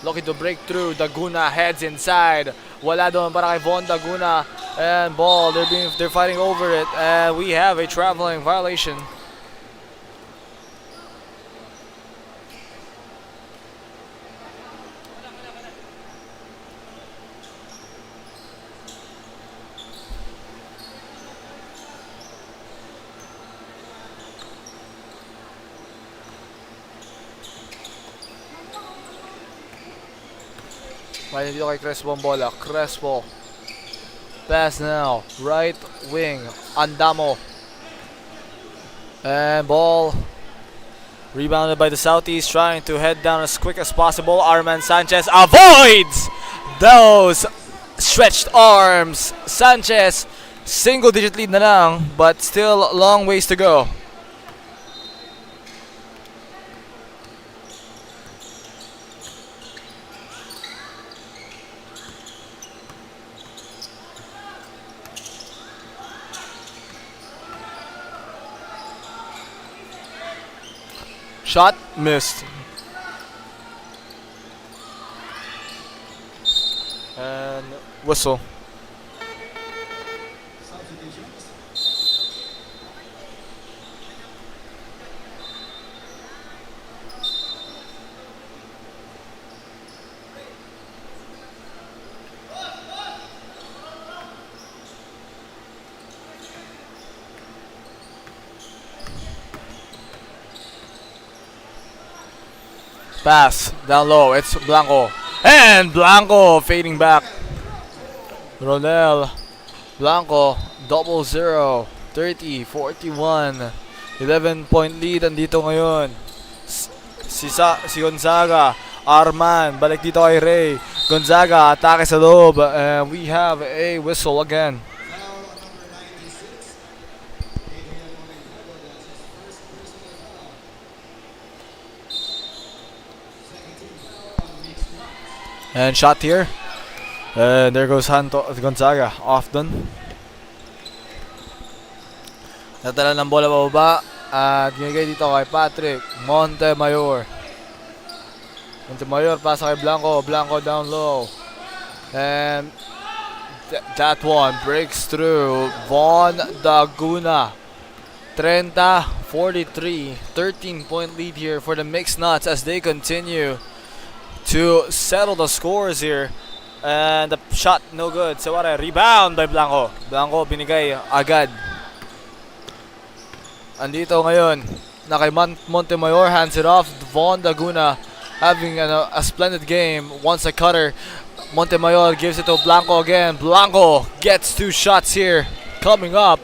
looking to break through. Laguna heads inside. Wala doon para kay Von Laguna. And ball, they're fighting over it. And we have a traveling violation. May dito kay Crespo ang bola. Crespo. Pass now. Right wing. Andamo. And ball. Rebounded by the Southies. Trying to head down as quick as possible. Arman Sanchez avoids those stretched arms. Sanchez, single digit lead na lang, but still long ways to go. Shot missed. And whistle. Pass down low. It's Blanco. And Blanco fading back. Ronel. Blanco. 0-0. 30-41. 11-point lead andito ngayon. Si Gonzaga. Arman. Balik dito kay Ray. Gonzaga. Atake sa loob. And we have a whistle again. And shot here. And there goes Gonzaga. Off done. Natala ng bola pababa. At ginigay dito kay Patrick Montemayor. Montemayor pasa kay Blanco. Blanco down low. And that one breaks through. Von Daguna. 30-43. 13-point lead here for the Mixed Nuts as they continue to settle the scores here. And the shot no good. So what a rebound by Blanco. Blanco binigay agad. Andito ngayon na kay Montemayor, hands it off. Von Daguna having a splendid game. Once a cutter. Montemayor gives it to Blanco again. Blanco gets 2 shots here coming up.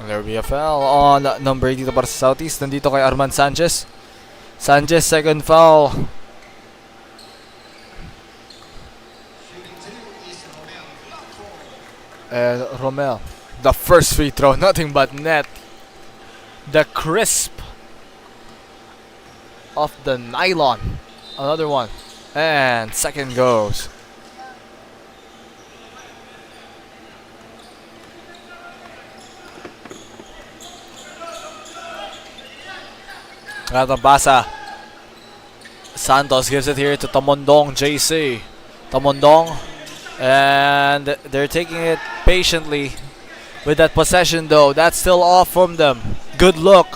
There will be a foul on number 8 dito para sa Southies. Nandito kay Arman Sanchez. Sanchez, second foul. And Romel. The first free throw, nothing but net. The crisp of the nylon. Another one. And second goes. Basa. Santos gives it here to Tamondong JC. Tamondong. And they're taking it patiently with that possession though. That's still off from them. Good look.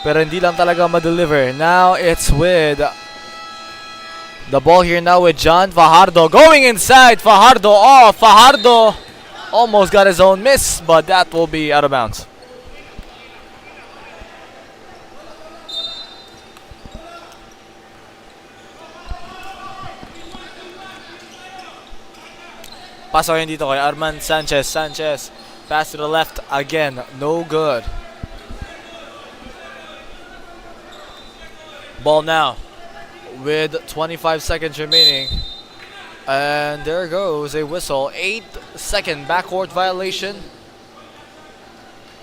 Pero hindi lang talaga ma-deliver. Now it's with the ball here now with John Fajardo. Going inside. Fajardo off. Fajardo almost got his own miss, but that will be out of bounds. Pasok yun dito kay Arman Sanchez. Sanchez, pass to the left again. No good. Ball now with 25 seconds remaining. And there goes a whistle. 8-second backcourt violation.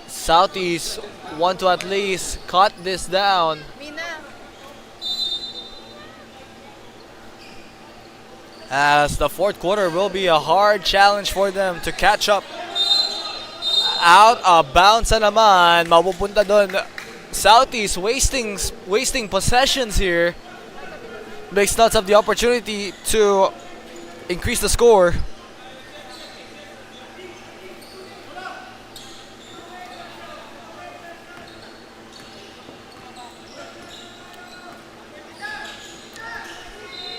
Southies want to at least cut this down. As the fourth quarter will be a hard challenge for them to catch up. Out of bounds na naman. Mapupunta doon. Southies wasting possessions here. Makes Nuts have the opportunity to increase the score.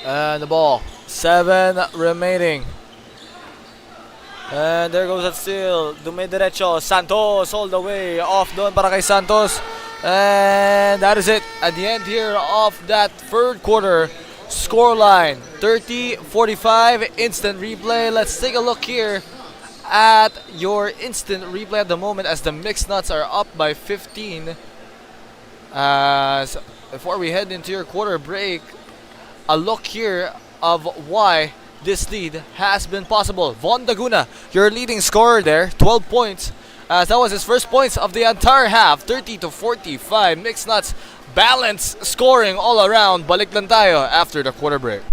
And the ball. 7 remaining. And there goes that steal. Dumidiretso. Santos all the way. Off doon para kay Santos. And that is it. At the end here of that third quarter. Scoreline 30-45. Instant replay. Let's take a look here at your instant replay at the moment as the Mixed Nuts are up by 15. As before we head into your quarter break, a look here of why this lead has been possible. Von Daguna, your leading scorer there, 12 points. As that was his first points of the entire half, 30-45. Mixed Nuts balance scoring all around. Balik lang tayo after the quarter break.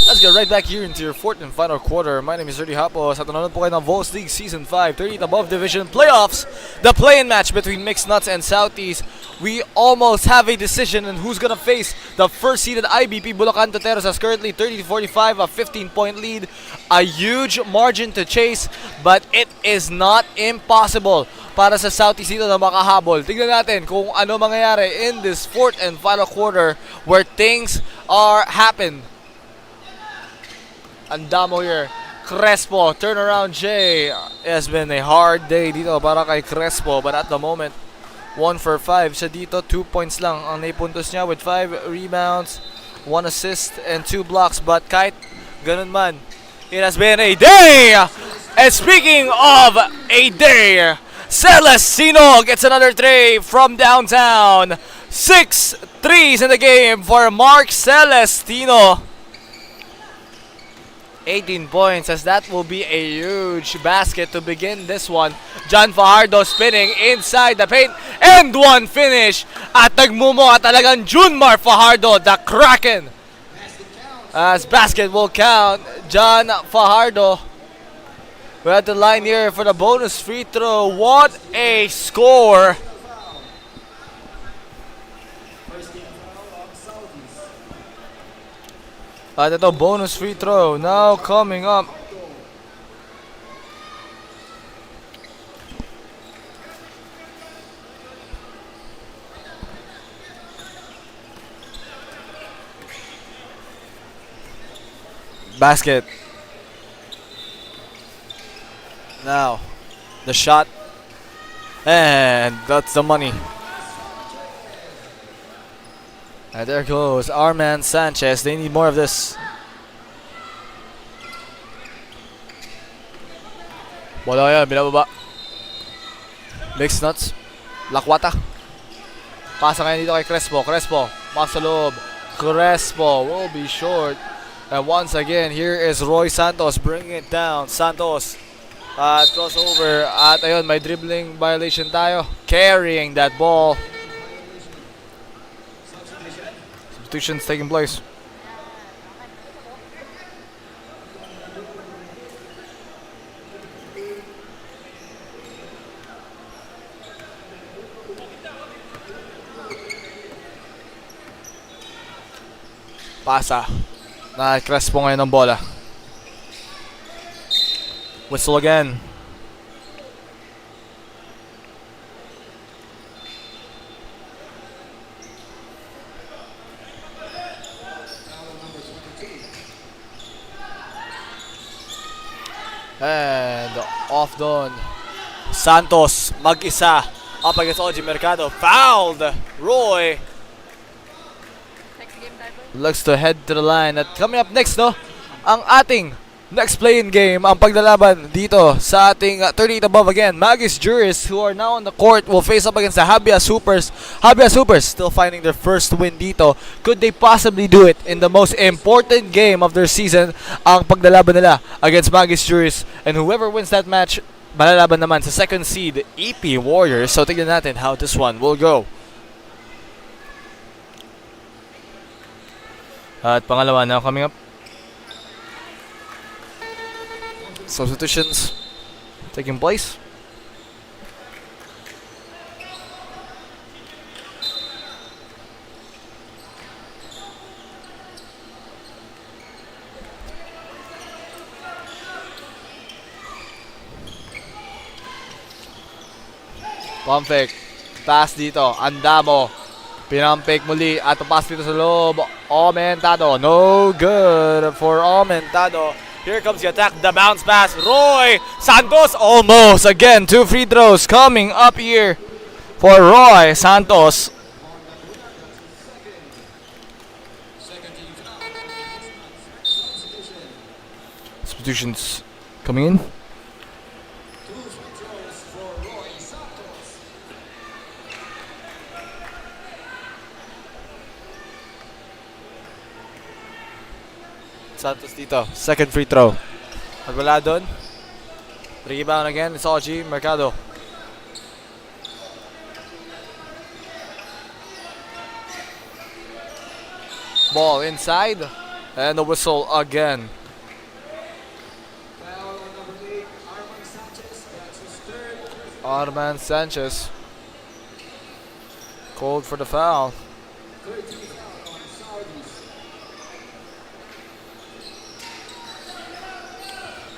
Let's get right back here into your fourth and final quarter. My name is Rudy Hapos at nanonood po kayo ng Vols League Season 5, 30th above division playoffs. The play-in match between Mixed Nuts and Southies. We almost have a decision on who's gonna face the first-seeded IBP Bulacan Toteros as currently 30-45, a 15-point lead. A huge margin to chase, but it is not impossible para sa Southies dito na makahabol. Tignan natin kung ano mangyayari in this fourth and final quarter where things are happen. Andamo here. Crespo, turnaround J. It has been a hard day dito para kay Crespo, but at the moment, 1 for 5 siya dito. 2 points lang ang naipuntos niya with 5 rebounds, 1 assist, and 2 blocks. But kahit ganun man, it has been a day! And speaking of a day, Celestino gets another tray from downtown. 6 threes in the game for Mark Celestino. 18 points as that will be a huge basket to begin this one. John Fajardo spinning inside the paint and one finish at nagmumuha talagang Junmar Fajardo, the Kraken. As basket will count, John Fajardo. We're at the line here for the bonus free throw. What a score! At ito, bonus free throw now coming up. Basket. Now, the shot. And that's the money. And there goes our man Sanchez. They need more of this. Bola yan, binababa. Mixed Nuts. Lakwata. Pasa ngayon dito kay Crespo. Crespo, masa loob. Crespo will be short. And once again, here is Roy Santos bringing it down. Santos crossover. At ayun, may dribbling violation tayo. Carrying that ball. Substitutions taking place. Pasa. Na Crespo ngayon ng bola. Whistle again. And off doon. Santos mag-isa up against OG Mercado. Fouled. Roy looks to head to the line. At coming up next, no, ang ating next play-in game, ang paglalaban dito sa ating 38 above again. Magis Juris, who are now on the court, will face up against the Habia Supers. Habia Supers still finding their first win dito. Could they possibly do it in the most important game of their season? Ang paglalaban nila against Magis Juris. And whoever wins that match, malalaban naman sa second seed, EP Warriors. So tignan natin how this one will go. At pangalawa na coming up. Substitutions taking place. Pump fake. Pass dito. Andamo. Pinampake muli. At pass dito sa loob. Aumentado. No good for Aumentado. Here comes the attack. The bounce pass. Roy Santos. Almost. Again, 2 free throws coming up here for Roy Santos. Substitutions coming in. Santos dito. Second free throw. At wala doon. Rebound again. It's OG Mercado. Ball inside. And the whistle again. Foul on number 8, Arman Sanchez. That's his third. Arman Sanchez. Called for the foul. 13th foul on Southies.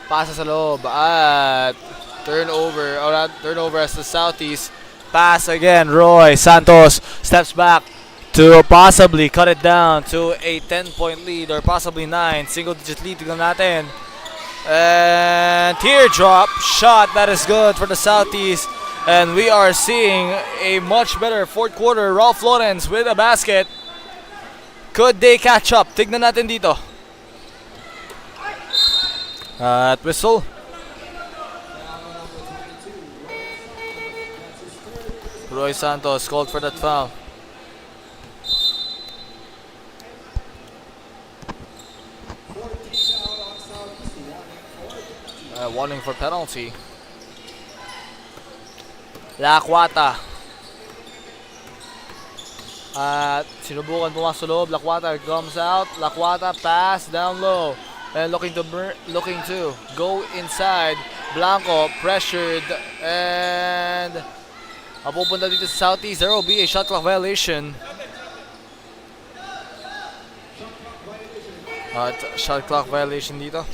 Pasa sa loob at turnover. Turnover as the Southies. Pass again. Roy Santos steps back to possibly cut it down to a 10-point lead or possibly 9. Single-digit lead tignan natin. And teardrop shot that is good for the Southies. And we are seeing a much better fourth quarter. Ralph Lawrence with a basket. Could they catch up? Tignan natin dito. At whistle. Roy Santos called for that foul. Warning for penalty. Lakwata. At sinubukan pumasok sa loob. Lakwata comes out. Lakwata pass down low. And looking to go inside. Blanco pressured and mapupunta dito sa Southies. There will be a shot clock violation. At shot clock violation dito.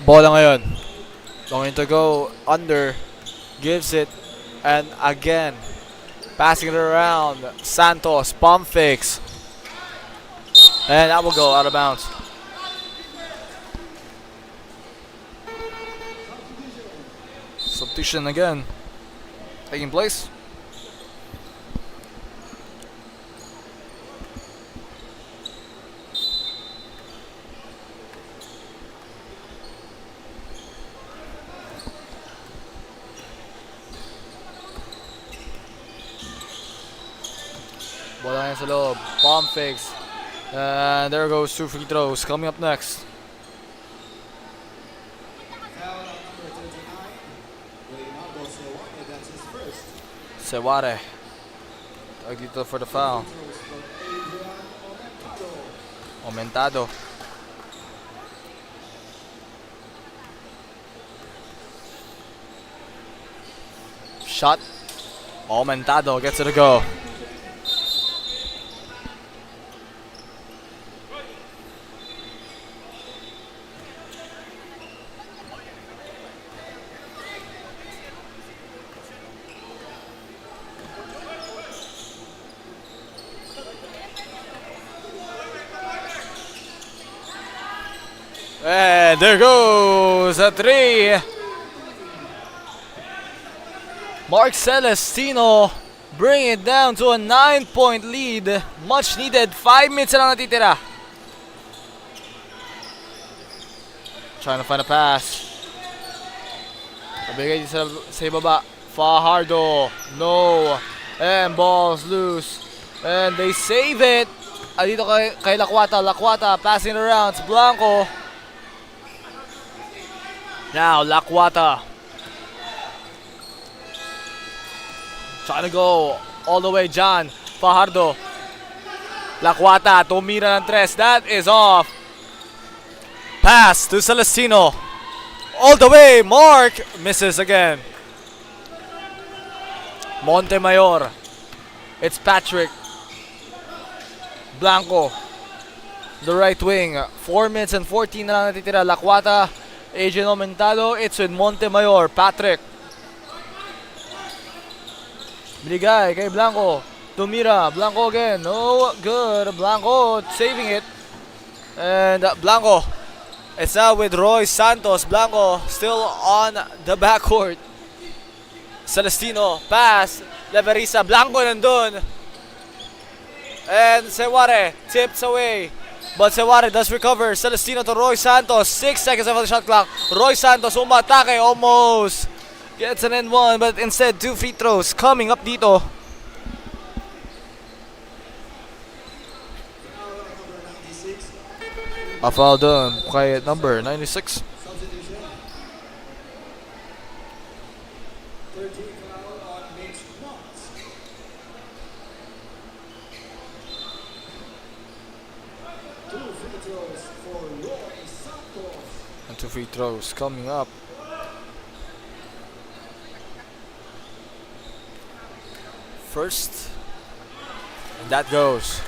Bola ngayon. Going to go under. Gives it. And again. Passing it around. Santos. Pump fakes. And that will go out of bounds. Substitution again. Taking place. Bola ngayon sa loob. Pump fakes. And there goes 2 free throws. Coming up next. Foul on number 39, Reynaldo Sewade. That's his first. Sewade. Tag dito for the foul. Throws from Adrian Aumentado. Aumentado. Shot. Aumentado gets it to go. And there goes a 3. Mark Celestino bring it down to a 9-point lead. Much needed. 5 minutes na lang natitira. Trying to find a pass. Nabigay sa ibaba. Fajardo. No. And ball's loose. And they save it. Dito kay Lakwata. Lakwata passing around. It's Blanco. Now, Lakwata. Trying to go all the way, John Fajardo. Lakwata, tumira ng tres. That is off. Pass to Celestino. All the way, Mark. Misses again. Montemayor. It's Patrick Blanco. The right wing. 4 minutes and 14 na lang natitira. Lakwata, Agent Aumentado. It's with Montemayor. Patrick. Binigay kay Blanco. Tumira. Blanco again. No good. Blanco saving it. And Blanco. It's now with Roy Santos. Blanco still on the backcourt. Celestino. Pass. Leverisa. Blanco nandun. And Seware tips away. But Seware does recover. Celestino to Roy Santos. 6 seconds left on the shot clock. Roy Santos umatake. Almost gets an N1. But instead, 2 free throws coming up dito. A foul done kay number 96. Substitution. 13 foul on Mitch Knox. Two free throws for Roy Santos. And 2 free throws coming up. First. And that goes.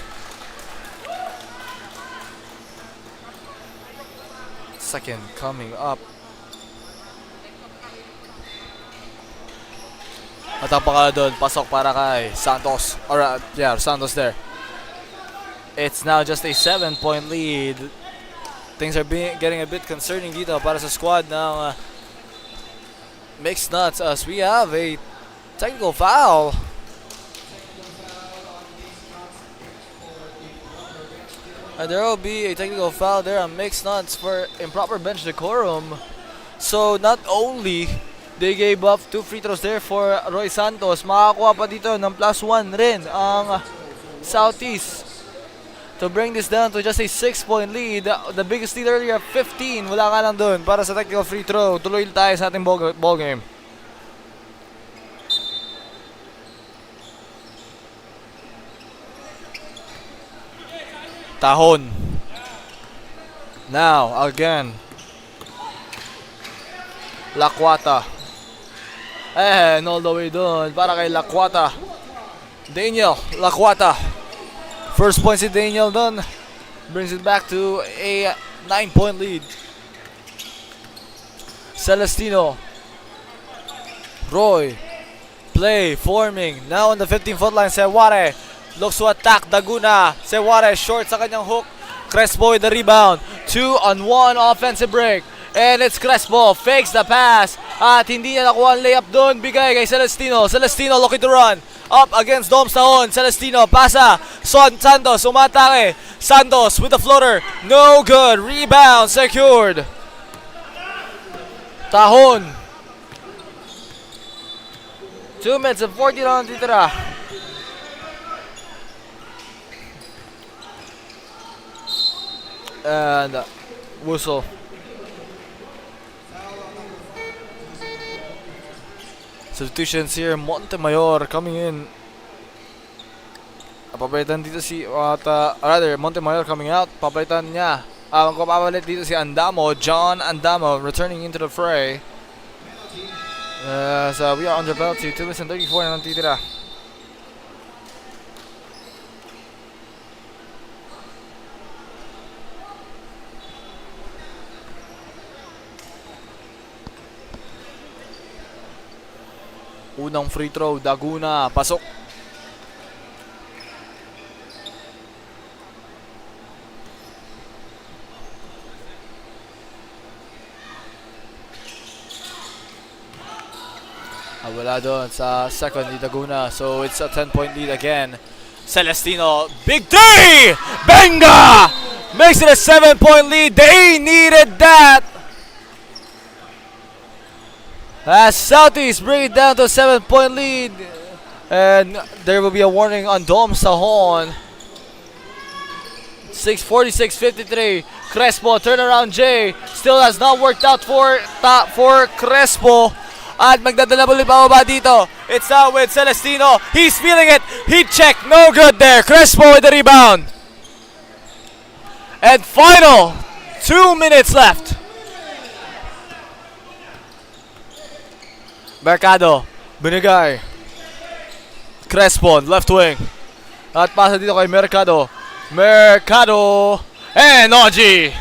Second coming up. At ang pakala doon, pasok para kay Santos. Or yeah, Santos there. It's now just a 7-point lead. Things are getting a bit concerning dito para sa squad ng Mixed Nuts as we have a technical foul. And there will be a technical foul there on Mixed Nuts for improper bench decorum. So not only they gave up 2 free throws there for Roy Santos, makakuha pa dito ng +1 rin ang Southies to bring this down to just a 6-point lead. The biggest lead earlier, 15. Wala ka lang dun para sa technical free throw. Tuloy tayo sa ating ball game. Tahon. Now, again. Lakwata. And all the way doon para kay Lakwata. Daniel Lakwata. First point si Daniel doon. Brings it back to a 9-point lead. Celestino. Roy. Play forming. Now on the 15-foot line, Seware. Looks to attack Daguna. Seware short sa kanyang hook. Crespo with the rebound. 2-on-1 offensive break. And it's Crespo. Fakes the pass. At hindi niya nakuha ang layup doon. Bigay kay Celestino. Celestino looking to run. Up against Dom Sahon. Celestino pasa. Santos umatake. Santos with the floater. No good. Rebound secured. Tahon. 2 minutes and 40 lang titira. And whistle. Substitutions here. Montemayor coming in. Papalitan dito si rather Montemayor coming out. Papalitan niya. Magpapalit dito si Andamo. John Andamo returning into the fray. So we are under penalty. 2 minutes and 34 na titira. Unang free throw, Daguna, pasok. Wala doon sa second ni Daguna. So it's a 10-point lead again. Celestino, big three! Benga! Makes it a 7-point lead. They needed that. As Southies bring it down to a 7-point lead. And there will be a warning on Dom Sahon. 6:46:53. Crespo, turnaround J. Still has not worked out for Crespo. At magdadala ulit pa ba dito? It's out with Celestino. He's feeling it. Heat check. No good there. Crespo with the rebound. And final 2 minutes left. Mercado. Binigay. Crespo, left wing. At pasa dito kay Mercado. Mercado. And Oji.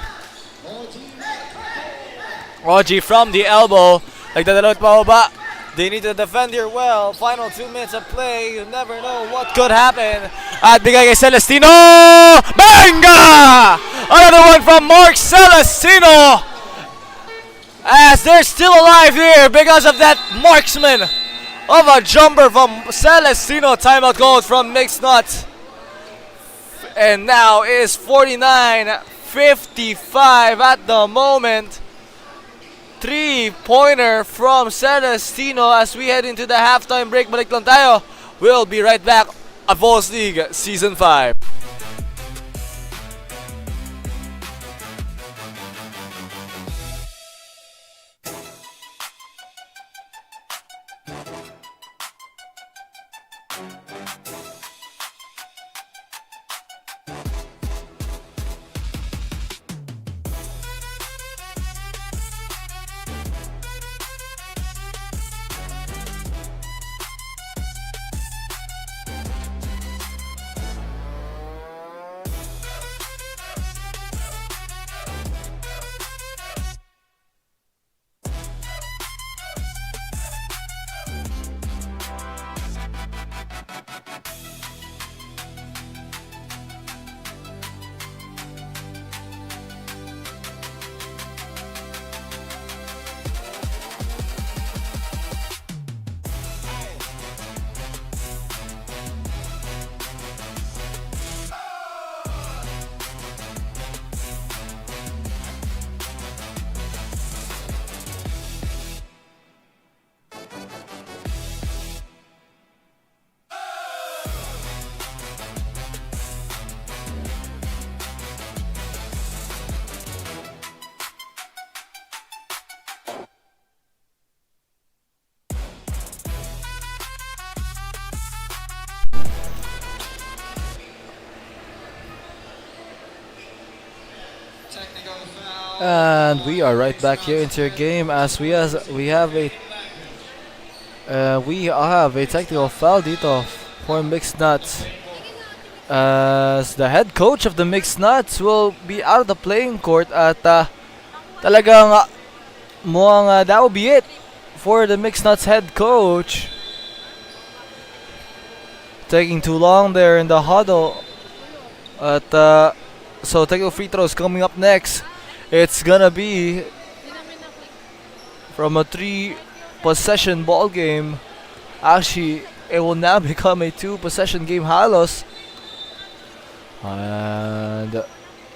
Oji from the elbow. Nagdadalawit pa ba? They need to defend here well. Final 2 minutes of play. You never know what could happen. At bigay kay Celestino. Banga! Another one from Mark Celestino. As they're still alive here because of that marksman of a jumper from Celestino. Timeout goal from Mixed Nuts. And now is 49-55 at the moment. 3-pointer from Celestino as we head into the halftime break. Balik lang tayo. We'll be right back at Vols League Season 5. And we are right back here into your game as we have a technical foul dito for Mixed Nuts. As the head coach of the Mixed Nuts will be out of the playing court at talagang mukhang that will be it for the Mixed Nuts head coach. Taking too long there in the huddle. So technical free throws coming up next. It's gonna be from a 3-possession ball game. Actually, it will now become a 2-possession game halos. And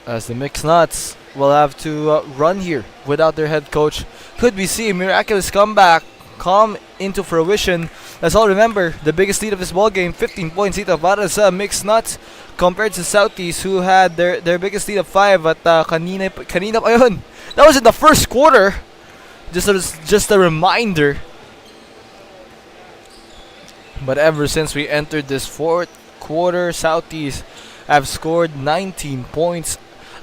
as the Mixed Nuts will have to run here without their head coach. Could we see a miraculous comeback come into fruition? Let's all remember the biggest lead of this ball game, 15 points dito para sa Mixed Nuts compared to Southies who had their biggest lead of 5 at kanina pa yun. That was in the first quarter. Just a reminder. But ever since we entered this fourth quarter, Southies have scored 19 points,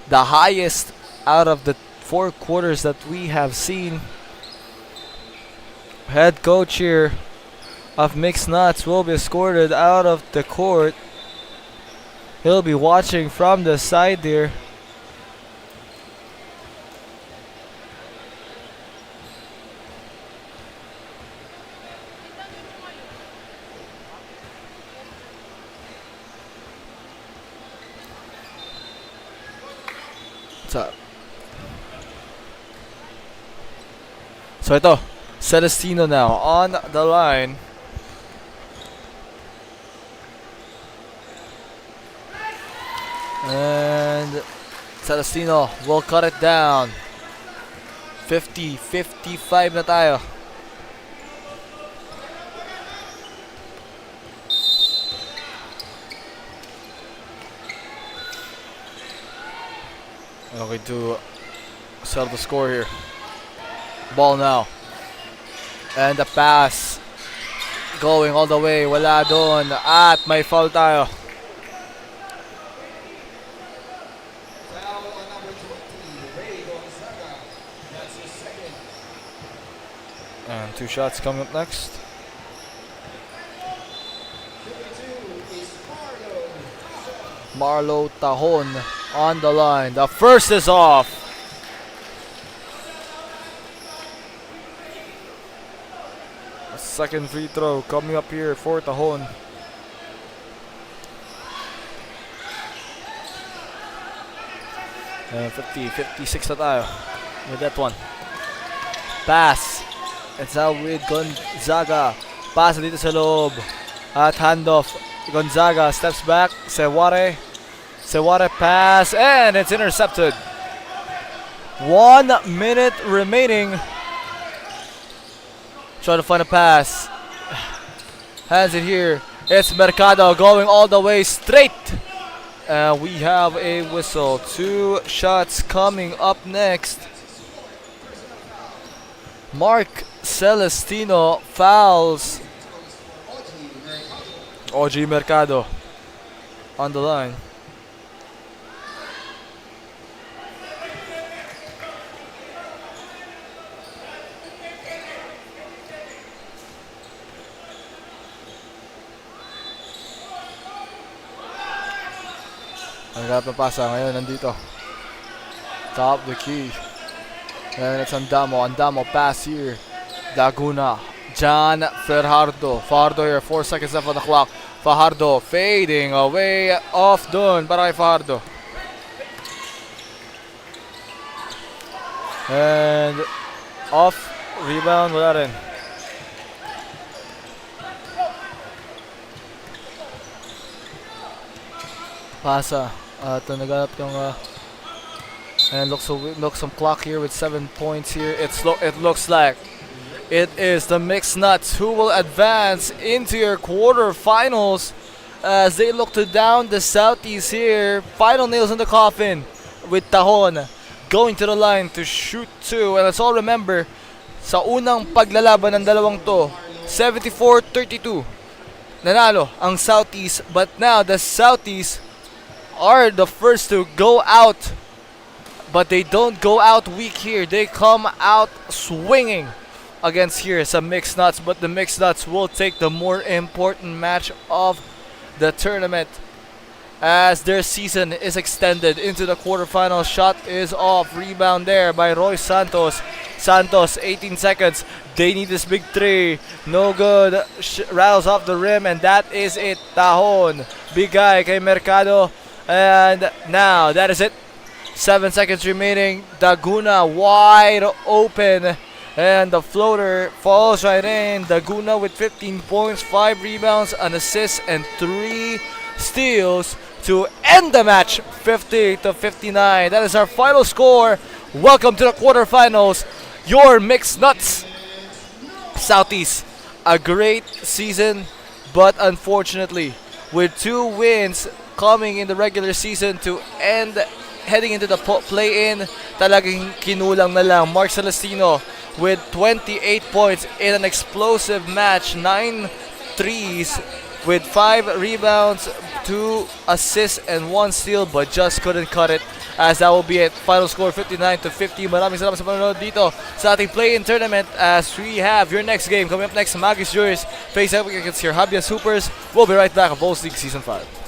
the highest out of the 4 quarters that we have seen. Head coach here of Mixed Nuts will be escorted out of the court. He'll be watching from the side there. So ito, Celestino now on the line. And Celestino will cut it down. 50-55 na tayo. Looking to settle the score here. Ball now. And the pass. Going all the way. Wala doon. At may foul tayo. Foul on number 20, Ray Gonzaga. That's his second. And 2 shots coming up next. Number 2 is Marlo. Marlo Tahon on the line. The first is off. A second free throw coming up here for Tahon. And 56 na tayo with that one. Pass. It's now with Gonzaga. Pass dito sa loob. At handoff. Gonzaga steps back. Seware pass. And it's intercepted. 1 minute remaining. Trying to find a pass. Hands it here. It's Mercado going all the way straight. And we have a whistle. 2 shots coming up next. Mark Celestino fouls OG Mercado on the line. Naghanap na pasa ngayon, nandito. Top of the key. And it's Andamo pass here. Laguna. John Fajardo. Fajardo here, 4 seconds left on the clock. Fajardo fading away off dun para kay Fajardo. And off, rebound, wala rin. Pasa. At naganap yung and looks some clock here with 7 points here. It looks like it is the Mixed Nuts who will advance into your quarterfinals as they look to down the Southies here. Final nails in the coffin with Tahon going to the line to shoot 2. And let's all remember, sa unang paglalaban ng dalawang to, 74-32. Nanalo ang Southies, but now the Southies are the first to go out. But they don't go out weak here. They come out swinging against here some Mixed Nuts. But the Mixed Nuts will take the more important match of the tournament as their season is extended into the quarterfinals. Shot is off. Rebound there by Roy Santos. Santos, 18 seconds. They need this big 3. No good. Rattles off the rim, and that is it. Tahon. Big guy kay Mercado. And now, that is it. 7 seconds remaining. Laguna wide open. And the floater falls right in. Laguna with 15 points, 5 rebounds, an assist, and 3 steals to end the match 50-59. That is our final score. Welcome to the quarterfinals. Your Mixed Nuts Southies. A great season, but unfortunately, with 2 wins coming in the regular season to end heading into the play-in, talagang kinulang na lang. Mark Celestino with 28 points in an explosive match, 9 threes with 5 rebounds, 2 assists, and 1 steal, but just couldn't cut it. As that will be it. Final score 59-50. Maraming salamat sa panonood dito sa ating play-in tournament as we have your next game coming up next. Magis Juris face Advocatus here. Habias Hoopers. We'll be right back on Bulls League Season 5.